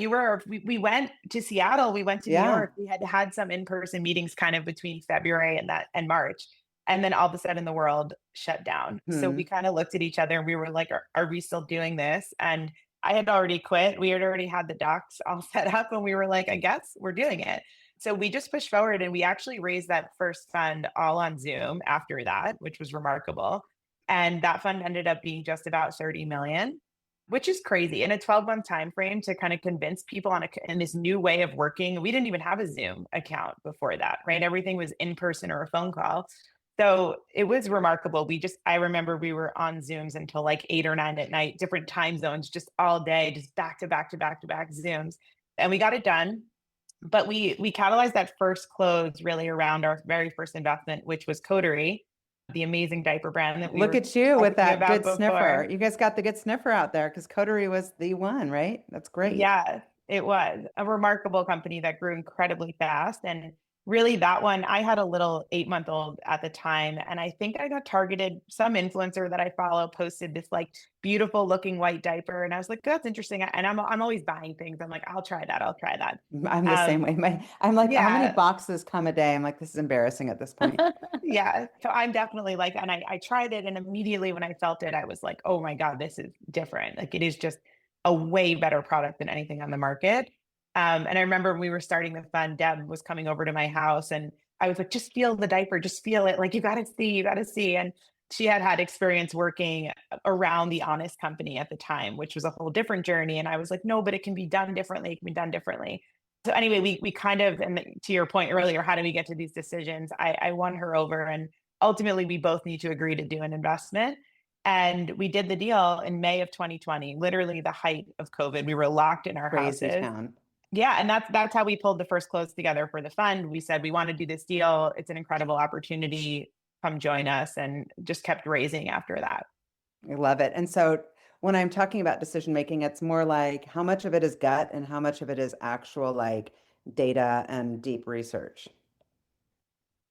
we went to Seattle, we went to New Yeah. York. We had had some in-person meetings kind of between February and March. And then all of a sudden the world shut down. So we Hmm. kind of looked at each other and we were like, are we still doing this? And I had already quit. We had already had the docs all set up and we were like, I guess we're doing it. So we just pushed forward and we actually raised that first fund all on Zoom after that, which was remarkable. And that fund ended up being just about 30 million, which is crazy in a 12-month time frame to kind of convince people in this new way of working. We didn't even have a Zoom account before that, right? Everything was in person or a phone call. So it was remarkable. I remember we were on Zooms until like 8 or 9 at night, different time zones, just all day, just back to back to back to back Zooms. And we got it done. But we catalyzed that first close really around our very first investment, which was Coterie, the amazing diaper brand that we Look were at you with talking that about good sniffer. before. You guys got the good sniffer out there because Coterie was the one, right? That's great. Yeah, it was a remarkable company that grew incredibly fast. And really, that one, I had a little 8-month-old at the time. And I think I got targeted. Some influencer that I follow posted this like beautiful looking white diaper. And I was like, that's interesting. And I'm always buying things. I'm like, I'll try that. I'll try that. I'm the same way. I'm like, how many Yeah. boxes come a day? I'm like, this is embarrassing at this point. Yeah. So I'm definitely like, and I tried it. And immediately when I felt it, I was like, oh my God, this is different. Like it is just a way better product than anything on the market. And I remember when we were starting the fund, Deb was coming over to my house and I was like, just feel the diaper, just feel it. Like, you got to see. And She had had experience working around the honest company at the time, which was a whole different journey. And I was like, no, but it can be done differently. It can be done differently. So anyway, we kind of, and to your point earlier, how do we get to these decisions? I won her over, and ultimately we both need to agree to do an investment. And we did the deal in May of 2020, literally the height of COVID. We were locked in our Crazy houses. town. Yeah, and that's how we pulled the first close together for the fund. We said we want to do this deal. It's an incredible opportunity. Come join us, and just kept raising after that. I love it. And so when I'm talking about decision making, it's more like how much of it is gut and how much of it is actual like data and deep research.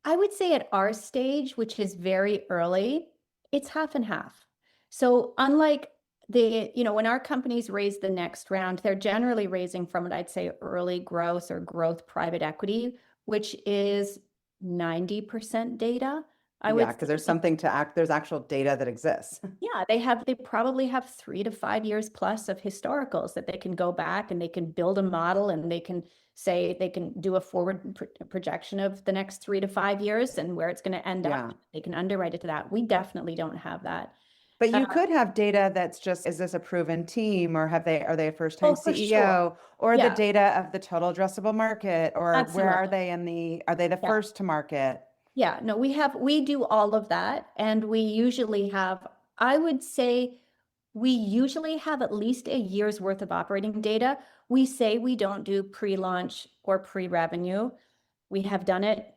I would say at our stage, which is very early, it's half and half. So unlike when our companies raise the next round, they're generally raising from what I'd say early growth or growth private equity, which is 90% data. I would Yeah, because there's something to act, there's actual data that exists. Yeah, they probably have 3 to 5 years plus of historicals that they can go back and they can build a model and they can say they can do a forward projection of the next 3 to 5 years and where it's going to end Yeah. up. They can underwrite it to that. We definitely don't have that. But you Uh, could have data that's just, is this a proven team or are they a first-time oh, for sure. CEO or the Yeah, data of the total addressable market or where are absolutely. they are they the Yeah. first to market? Yeah, no, we do all of that. And we usually have, I would say, we usually have at least a year's worth of operating data. We say we don't do pre-launch or pre-revenue. We have done it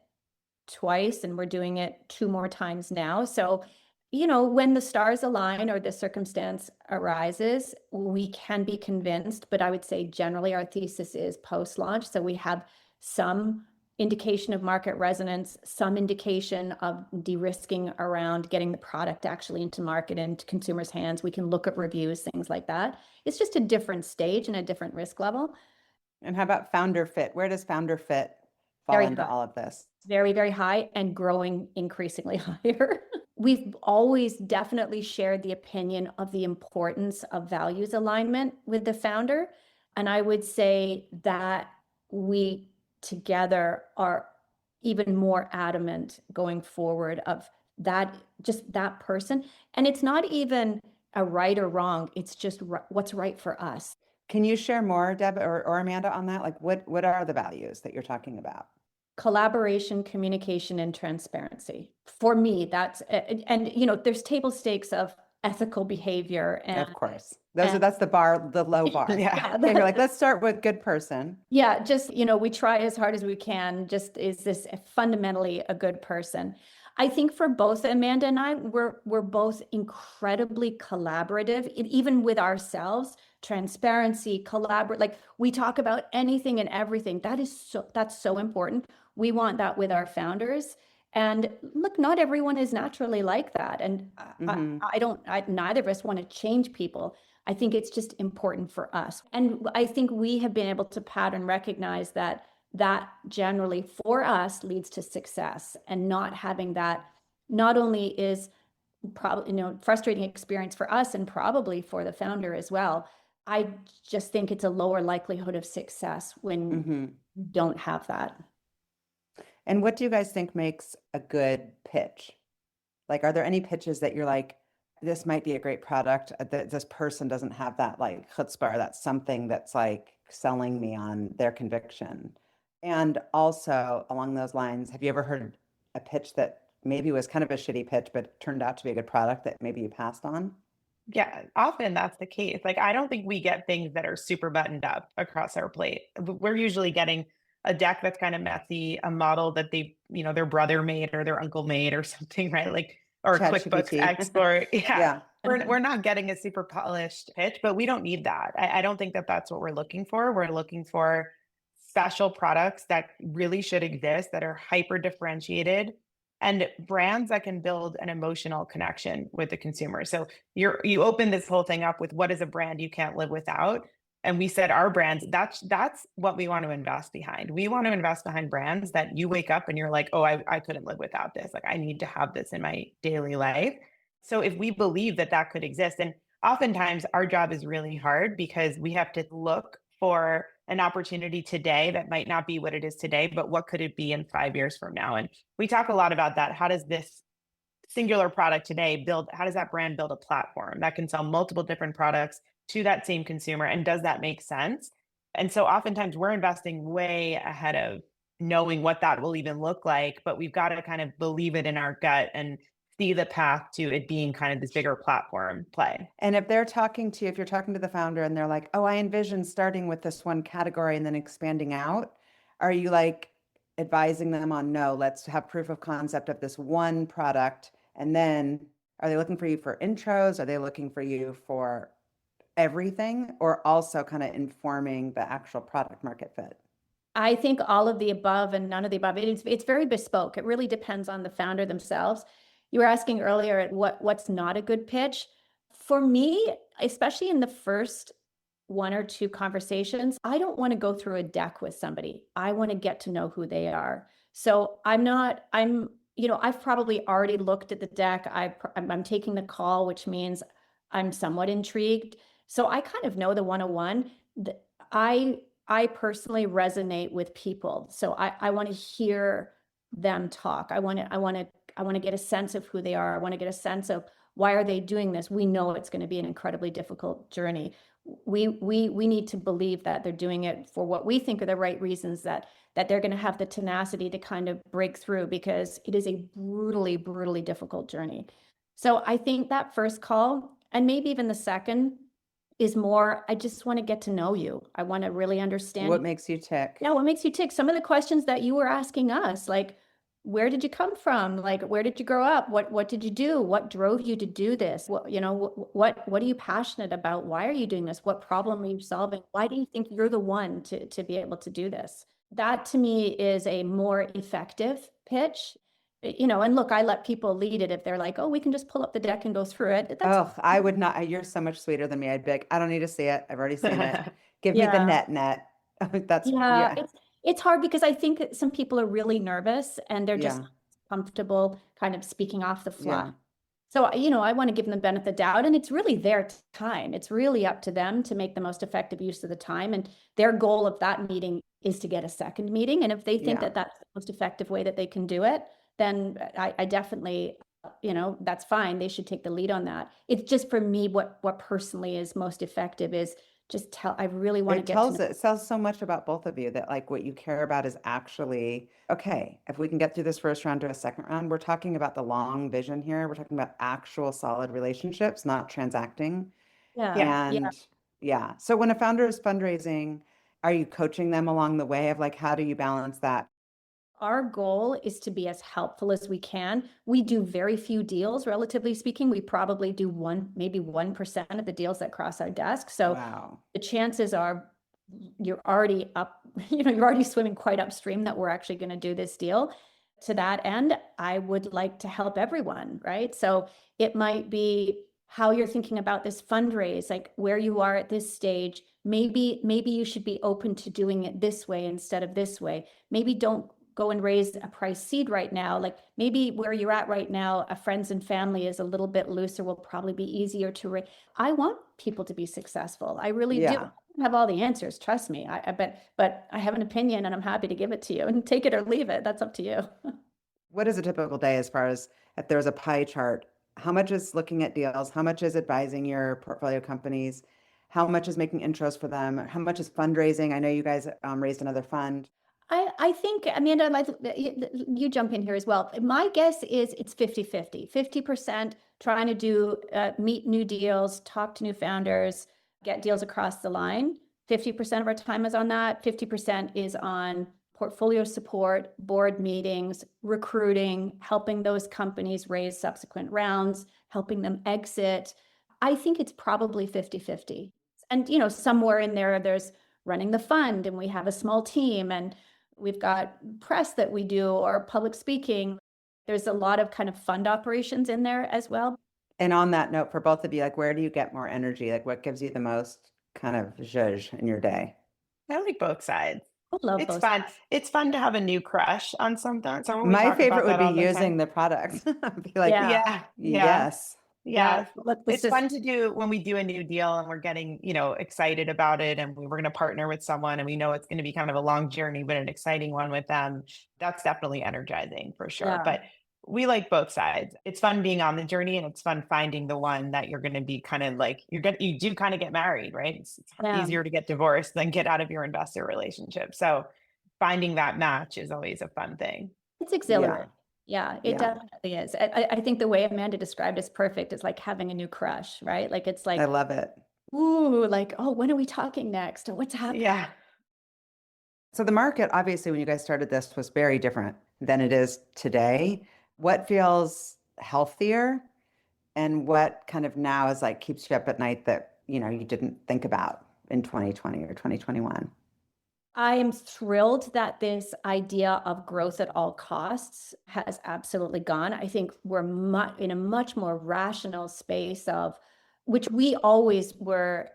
twice and we're doing it 2 more times now. So, when the stars align or the circumstance arises, we can be convinced. But I would say generally our thesis is post-launch. So we have some indication of market resonance, some indication of de-risking around getting the product actually into market and to consumers' hands. We can look at reviews, things like that. It's just a different stage and a different risk level. And how about founder fit? Where does founder fit fall Very into high. all of this? Very, very high and growing increasingly higher. We've always definitely shared the opinion of the importance of values alignment with the founder. And I would say that we together are even more adamant going forward of that, just that person. And it's not even a right or wrong, it's just what's right for us. Can you share more, Deb or Amanda, on that? Like what are the values that you're talking about? Collaboration, communication, and transparency. For me, and there's table stakes of ethical behavior Of and course. and That's the bar, the low bar. Yeah. Okay, you're like, let's start with good person. yeah, just we try as hard as we can. Just is this fundamentally a good person? I think for both Amanda and I, we're both incredibly collaborative, even with ourselves. Transparency, collaborate. Like we talk about anything and everything. That's so important. We want that with our founders. And look, not everyone is naturally like that. And Mhm. neither of us want to change people. I think it's just important for us. And I think we have been able to pattern recognize that generally for us leads to success, and not having that not only is probably, frustrating experience for us and probably for the founder as well. I just think it's a lower likelihood of success when Mhm. you don't have that. And what do you guys think makes a good pitch? Like, are there any pitches that you're like, this might be a great product, that this person doesn't have that like chutzpah, that's something that's like selling me on their conviction? And also along those lines, have you ever heard a pitch that maybe was kind of a shitty pitch, but turned out to be a good product that maybe you passed on? Yeah, often that's the case. Like, I don't think we get things that are super buttoned up across our plate. We're usually getting a deck that's kind of messy, a model that their brother made or their uncle made or something, right? Like, or a Chat QuickBooks GPT. export. Yeah. Yeah. We're not getting a super polished pitch, but we don't need that. I don't think that that's what we're looking for. We're looking for special products that really should exist, that are hyper differentiated, and brands that can build an emotional connection with the consumer. So you open this whole thing up with, what is a brand you can't live without? And we said our brands, that's what we want to invest behind. We want to invest behind brands that you wake up and you're like, oh, I couldn't live without this. Like, I need to have this in my daily life. So if we believe that that could exist, and oftentimes our job is really hard because we have to look for an opportunity today that might not be what it is today, but what could it be in 5 years from now? And we talk a lot about that. How does this singular product today, how does that brand build a platform that can sell multiple different products to that same consumer? And does that make sense? And so oftentimes we're investing way ahead of knowing what that will even look like, but we've got to kind of believe it in our gut and see the path to it being kind of this bigger platform play. And if they're talking to you, if you're talking to the founder and they're like, oh, I envision starting with this one category and then expanding out, are you like advising them on no, let's have proof of concept of this one product? And then are they looking for you for intros? Are they looking for you for everything, or also kind of informing the actual product market fit? I think all of the above and none of the above. It's very bespoke. It really depends on the founder themselves. You were asking earlier at what's not a good pitch. For me, especially in the first one or two conversations, I don't want to go through a deck with somebody. I want to get to know who they are. So I've probably already looked at the deck. I'm taking the call, which means I'm somewhat intrigued. So I kind of know the 101. I personally resonate with people. So I want to hear them talk. I want to get a sense of who they are. I want to get a sense of why are they doing this? We know it's going to be an incredibly difficult journey. We need to believe that they're doing it for what we think are the right reasons, that they're going to have the tenacity to kind of break through, because it is a brutally, brutally difficult journey. So I think that first call, and maybe even the second, is more, I just want to get to know you. I want to really understand What makes you tick? Yeah, what makes you tick? Some of the questions that you were asking us, like, where did you come from? Like, where did you grow up? What did you do? What drove you to do this? What are you passionate about? Why are you doing this? What problem are you solving? Why do you think you're the one to be able to do this? That to me is a more effective pitch. And look, I let people lead it if they're like, oh, we can just pull up the deck and go through it. Oh, I would not. You're so much sweeter than me. I'd be like, I don't need to see it. I've already seen it. Give me the Yeah. net. That's Yeah, yeah. it's hard because I think that some people are really nervous and they're just Yeah. comfortable kind of speaking off the fly. Yeah. So, I want to give them the benefit of the doubt, and it's really their time. It's really up to them to make the most effective use of the time. And their goal of that meeting is to get a second meeting. And if they think Yeah. that that's the most effective way that they can do it, then I definitely, that's fine. They should take the lead on that. It's just for me, what personally is most effective is just I really want to get to know. It tells so much about both of you that like what you care about is actually, okay, if we can get through this first round to a second round, we're talking about the long vision here. We're talking about actual solid relationships, not transacting. Yeah. And yeah. So when a founder is fundraising, are you coaching them along the way of like, how do you balance that? Our goal is to be as helpful as we can. We do very few deals, relatively speaking. We probably do maybe 1% of the deals that cross our desk. So Wow. the chances are you're already up, you're already swimming quite upstream that we're actually going to do this deal. To that end, I would like to help everyone, right? So it might be how you're thinking about this fundraise, like where you are at this stage. Maybe you should be open to doing it this way instead of this way. Maybe don't go and raise a price seed right now. Like maybe where you're at right now, a friends and family is a little bit looser, will probably be easier to raise. I want people to be successful. I really do. I don't have all the answers, trust me. I bet, but I have an opinion and I'm happy to give it to you, and take it or leave it. That's up to you. What is a typical day as far as if there's a pie chart? How much is looking at deals? How much is advising your portfolio companies? How much is making intros for them? How much is fundraising? I know you guys raised another fund. I think, Amanda, you jump in here as well. My guess is it's 50-50. 50% trying to do meet new deals, talk to new founders, get deals across the line. 50% of our time is on that. 50% is on portfolio support, board meetings, recruiting, helping those companies raise subsequent rounds, helping them exit. I think it's probably 50-50. And, somewhere in there's running the fund, and we have a small team, and we've got press that we do, or public speaking. There's a lot of kind of fund operations in there as well. And on that note, for both of you, like where do you get more energy? Like what gives you the most kind of zhuzh in your day? I like both sides. I love It's both fun. sides. It's fun to have a new crush on something. Someone we My talk about favorite would that be all the using time. the product. Be like, Yeah. yes. Yeah. Let's It's just fun to do when we do a new deal and we're getting, excited about it, and we're going to partner with someone and we know it's going to be kind of a long journey, but an exciting one with them. That's definitely energizing for sure. Yeah. But we like both sides. It's fun being on the journey, and it's fun finding the one that you're going to be kind of like, you do kind of get married, right? It's Yeah, easier to get divorced than get out of your investor relationship. So finding that match is always a fun thing. it's Yeah. exhilarating. Yeah, it Yeah. definitely is. I think the way Amanda described is perfect. It's like having a new crush, right? Like it's I like, love it. ooh, like, oh, when are we talking next? What's happening? Yeah. So the market, obviously, when you guys started this, was very different than it is today. What feels healthier and what kind of now is like keeps you up at night that, you didn't think about in 2020 or 2021? I am thrilled that this idea of growth at all costs has absolutely gone. I think we're in a much more rational space of which we always were,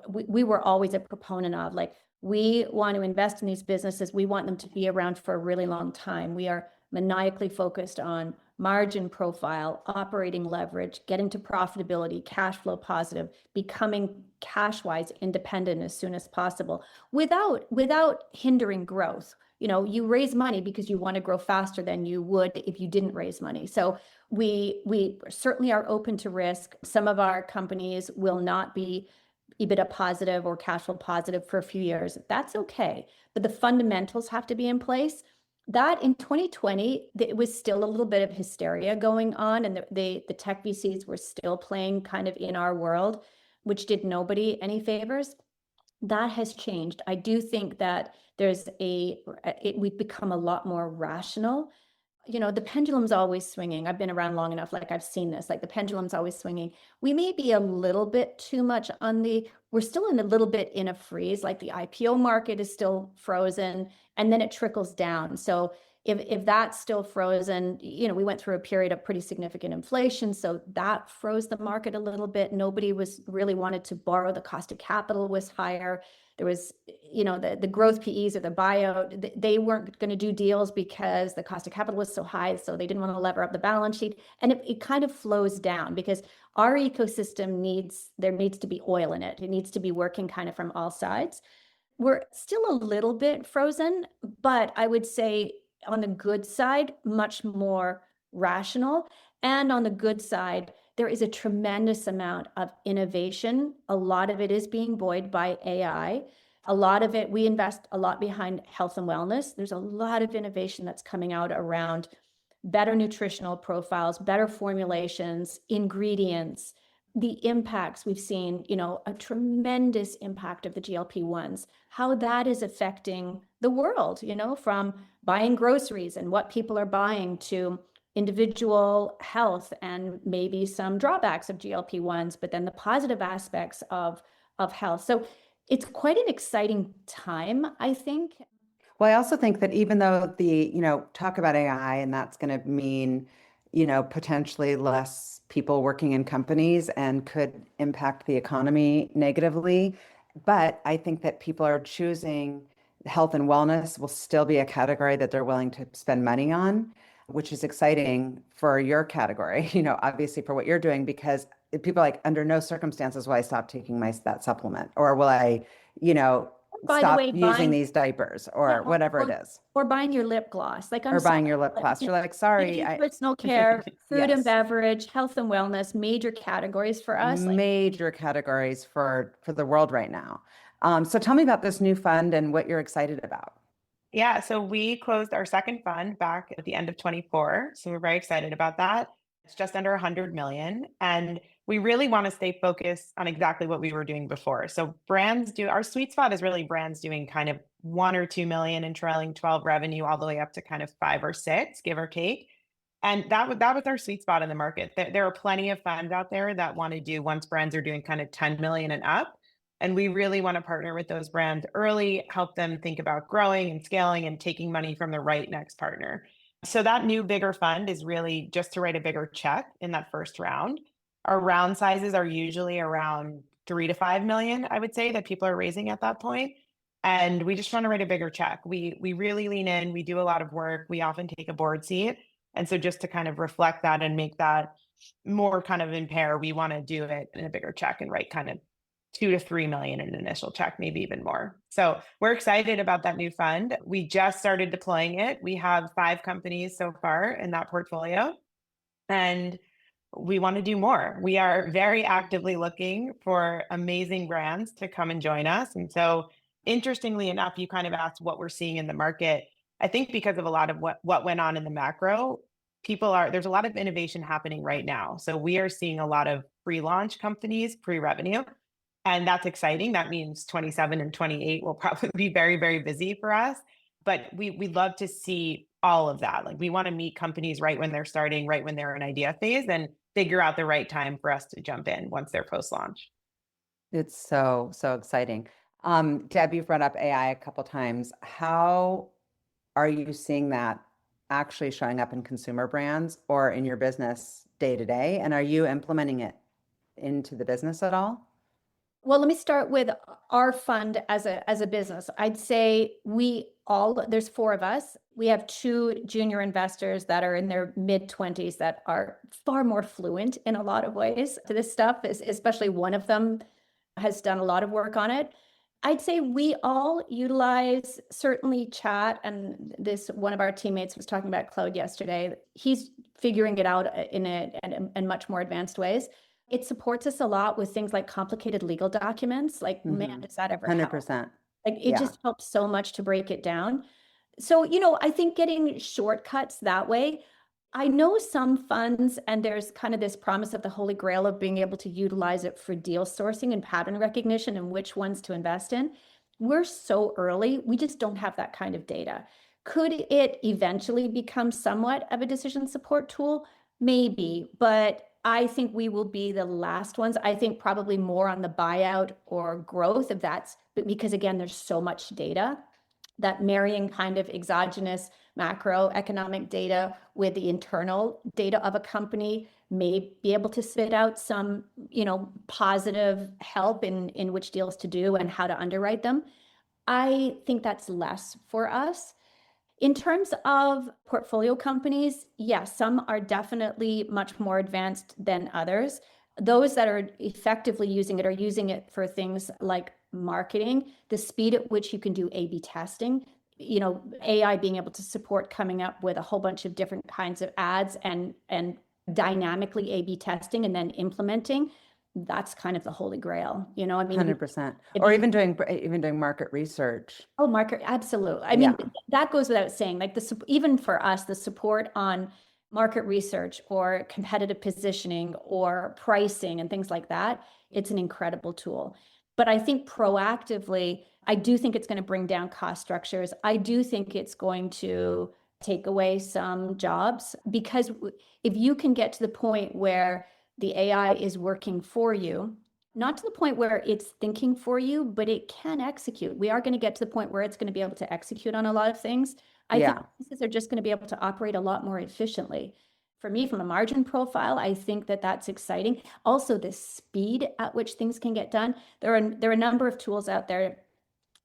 we were always a proponent of. Like, we want to invest in these businesses. We want them to be around for a really long time. We are maniacally focused on margin profile, operating leverage, getting to profitability, cash flow positive, becoming cash wise independent as soon as possible without hindering growth. You raise money because you want to grow faster than you would if you didn't raise money. So we certainly are open to risk. Some of our companies will not be EBITDA positive or cash flow positive for a few years. That's okay, but the fundamentals have to be in place. That in 2020, it was still a little bit of hysteria going on, and the tech VCs were still playing kind of in our world, which did nobody any favors. That has changed. I do think that we've become a lot more rational. The pendulum's always swinging. I've been around long enough, like I've seen this, like the pendulum's always swinging. We may be a little bit too much we're still in a little bit in a freeze, like the IPO market is still frozen and then it trickles down. So if that's still frozen, we went through a period of pretty significant inflation. So that froze the market a little bit. Nobody was really wanted to borrow. The cost of capital was higher. There was, the growth PEs or the buyout, they weren't going to do deals because the cost of capital was so high. So they didn't want to lever up the balance sheet. And it kind of flows down because our ecosystem there needs to be oil in it. It needs to be working kind of from all sides. We're still a little bit frozen, but I would say on the good side, much more rational. And on the good side, there is a tremendous amount of innovation. A lot of it is being buoyed by AI. A lot of it, we invest a lot behind health and wellness. There's a lot of innovation that's coming out around better nutritional profiles, better formulations, ingredients, the impacts we've seen, a tremendous impact of the GLP-1s, how that is affecting the world, from buying groceries and what people are buying to individual health and maybe some drawbacks of GLP-1s, but then the positive aspects of health. So it's quite an exciting time, I think. Well, I also think that even though talk about AI and that's going to mean, potentially less people working in companies and could impact the economy negatively. But I think that people are choosing health and wellness will still be a category that they're willing to spend money on, which is exciting for your category, obviously for what you're doing, because people are like, under no circumstances will I stop taking that supplement, or will I, By the stop way, using these diapers or whatever it is. Or buying your lip gloss. Like, I'm Or sorry. buying your lip gloss. You're like, sorry, Personal care, food and yes, beverage, health and wellness, major categories for us. major categories for the world right now. So tell me about this new fund and what you're excited about. Yeah, so we closed our second fund back at the end of 24. So we're very excited about that. It's just under 100 million. And we really want to stay focused on exactly what we were doing before. So our sweet spot is really brands doing kind of 1 or 2 million in trailing 12 revenue, all the way up to kind of 5 or 6, give or take. And that was our sweet spot in the market. There are plenty of funds out there that want to do, once brands are doing kind of 10 million and up. And we really want to partner with those brands early, help them think about growing and scaling and taking money from the right next partner. So that new bigger fund is really just to write a bigger check in that first round. Our round sizes are usually around 3 to 5 million, I would say, that people are raising at that point. And we just want to write a bigger check. We really lean in. We do a lot of work. We often take a board seat. And so just to kind of reflect that and make that more kind of in pair, we want to do it in a bigger check and write kind of 2 to 3 million in an initial check, maybe even more. So we're excited about that new fund. We just started deploying it. We have 5 companies so far in that portfolio. and we want to do more. We are very actively looking for amazing brands to come and join us. And so, interestingly enough, you kind of asked what we're seeing in the market. I think because of a lot of what went on in the macro, there's a lot of innovation happening right now. So we are seeing a lot of pre-launch companies, pre-revenue, and that's exciting. That means 27 and 28 will probably be very, very busy for us. But we love to see all of that. Like we want to meet companies right when they're starting, right when they're in idea phase, and figure out the right time for us to jump in once they're post-launch. It's so, so exciting. Deb, you've brought up AI a couple times. How are you seeing that actually showing up in consumer brands or in your business day to day? And are you implementing it into the business at all? Well, let me start with our fund as a business. I'd say there's four of us. We have two junior investors that are in their mid-20s that are far more fluent in a lot of ways to this stuff, especially one of them has done a lot of work on it. I'd say we all utilize certainly chat, and this one of our teammates was talking about Cloud yesterday. He's figuring it out in much more advanced ways. It supports us a lot with things like complicated legal documents. Like, man, does that ever help? 100%. Like, it Yeah. just helps so much to break it down. So, I think getting shortcuts that way. I know some funds, and there's kind of this promise of the holy grail of being able to utilize it for deal sourcing and pattern recognition and which ones to invest in. We're so early, we just don't have that kind of data. Could it eventually become somewhat of a decision support tool? Maybe, but I think we will be the last ones. I think probably more on the buyout or growth if that's, but because again, there's so much data that marrying kind of exogenous macroeconomic data with the internal data of a company may be able to spit out some, positive help in which deals to do and how to underwrite them. I think that's less for us. In terms of portfolio companies, yes, some are definitely much more advanced than others. Those that are effectively using it are using it for things like marketing, the speed at which you can do A/B testing, AI being able to support coming up with a whole bunch of different kinds of ads and dynamically A/B testing and then implementing. That's kind of the holy grail, I mean, 100%. Or even doing market research. oh, market, absolutely. I mean, that goes without saying, like even for us, the support on market research or competitive positioning or pricing and things like that, it's an incredible tool. But I think proactively, I do think it's going to bring down cost structures. I do think it's going to take away some jobs, because if you can get to the point where the AI is working for you, not to the point where it's thinking for you, but it can execute. We are going to get to the point where it's going to be able to execute on a lot of things. I think businesses are just going to be able to operate a lot more efficiently. For me, from a margin profile, I think that that's exciting. Also, the speed at which things can get done. There are a number of tools out there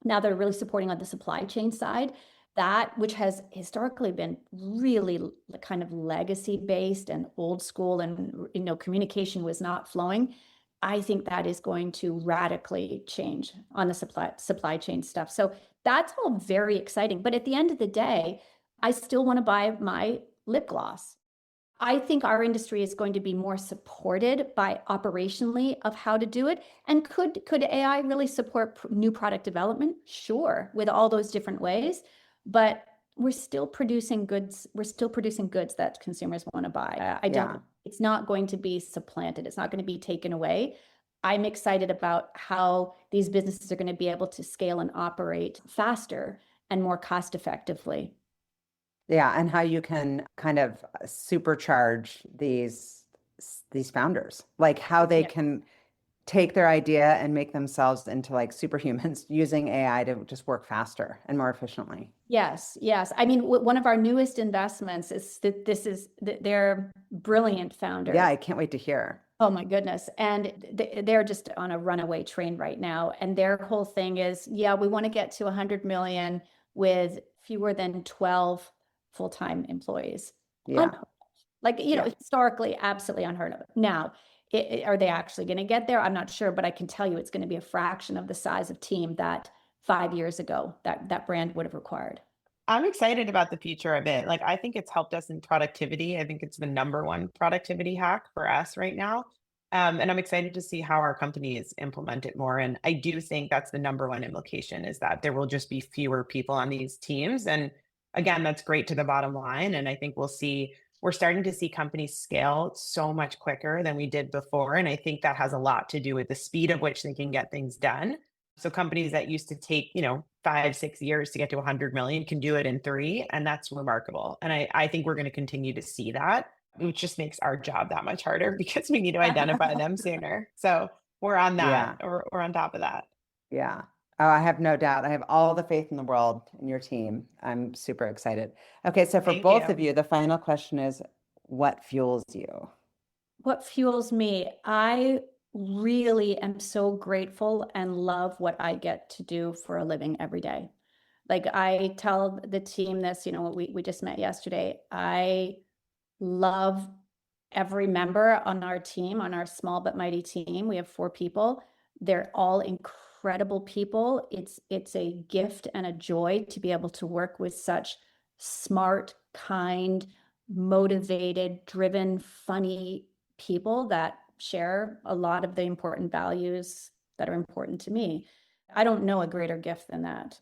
now that are really supporting on the supply chain side, that which has historically been really kind of legacy based and old school, and communication was not flowing. I think that is going to radically change on the supply chain stuff. So that's all very exciting. But at the end of the day, I still want to buy my lip gloss. I think our industry is going to be more supported by operationally of how to do it. And could AI really support new product development? Sure, with all those different ways. But we're still producing goods. We're still producing goods that consumers want to buy. It's not going to be supplanted. It's not going to be taken away. I'm excited about how these businesses are going to be able to scale and operate faster and more cost effectively. Yeah, and how you can kind of supercharge these founders, like how they can take their idea and make themselves into like superhumans using AI to just work faster and more efficiently. Yes, yes. I mean, one of our newest investments is that they're brilliant founders. Yeah, I can't wait to hear. Oh my goodness. And they're just on a runaway train right now. And their whole thing is, we want to get to 100 million with fewer than 12 full-time employees. Yeah. Like, historically, absolutely unheard of. Now, are they actually going to get there? I'm not sure, but I can tell you it's going to be a fraction of the size of team that 5 years ago that brand would have required. I'm excited about the future of it. Like, I think it's helped us in productivity. I think it's the number one productivity hack for us right now. And I'm excited to see how our companies implement it more. And I do think that's the number one implication is that there will just be fewer people on these teams. And again, that's great to the bottom line. And I think we're starting to see companies scale so much quicker than we did before. And I think that has a lot to do with the speed of which they can get things done. So companies that used to take, 5, 6 years to get to 100 million can do it in 3. And that's remarkable. And I think we're going to continue to see that, which just makes our job that much harder because we need to identify them sooner. So we're on that. Yeah. We're on top of that. Yeah. Oh, I have no doubt. I have all the faith in the world in your team. I'm super excited. Okay, so for Thank both you. of you, the final question is, what fuels you? What fuels me? I really am so grateful and love what I get to do for a living every day. Like I tell the team this, we just met yesterday. I love every member on our team, on our small but mighty team. We have 4 people. They're all incredible people. It's a gift and a joy to be able to work with such smart, kind, motivated, driven, funny people that share a lot of the important values that are important to me. I don't know a greater gift than that.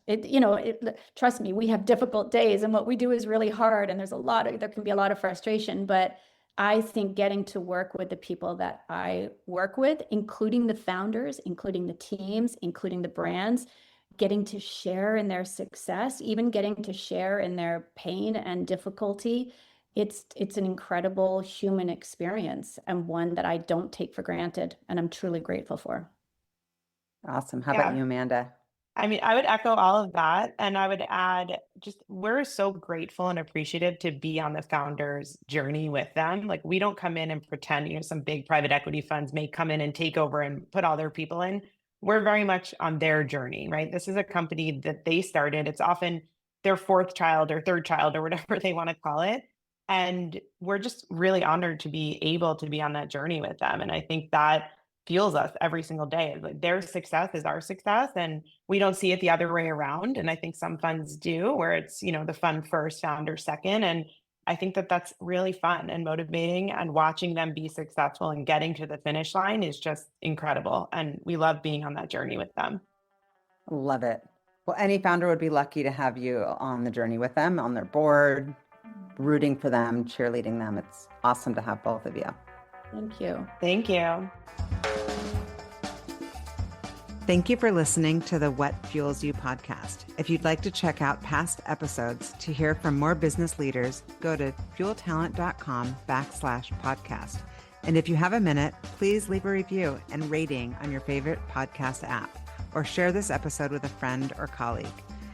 Trust me, we have difficult days and what we do is really hard and there can be a lot of frustration, but I think getting to work with the people that I work with, including the founders, including the teams, including the brands, getting to share in their success, even getting to share in their pain and difficulty, it's an incredible human experience and one that I don't take for granted and I'm truly grateful for. Awesome. How about Yeah. you, Amanda? I mean, I would echo all of that. And I would add just we're so grateful and appreciative to be on the founders' journey with them. Like, we don't come in and pretend, some big private equity funds may come in and take over and put all their people in. We're very much on their journey, right? This is a company that they started. It's often their 4th child or 3rd child or whatever they want to call it. And we're just really honored to be able to be on that journey with them. And I think that fuels us every single day. Like, their success is our success. And we don't see it the other way around. And I think some funds do, where it's, the fund first, founder second. And I think that that's really fun and motivating. And watching them be successful and getting to the finish line is just incredible. And we love being on that journey with them. Love it. Well, any founder would be lucky to have you on the journey with them, on their board, rooting for them, cheerleading them. It's awesome to have both of you. Thank you. Thank you. Thank you for listening to the What Fuels You podcast. If you'd like to check out past episodes to hear from more business leaders, go to fueltalent.com/podcast. And if you have a minute, please leave a review and rating on your favorite podcast app, or share this episode with a friend or colleague.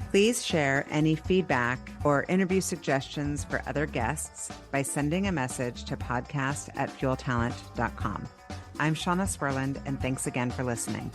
Please share any feedback or interview suggestions for other guests by sending a message to podcast@fueltalent.com. I'm Shauna Swerland, and thanks again for listening.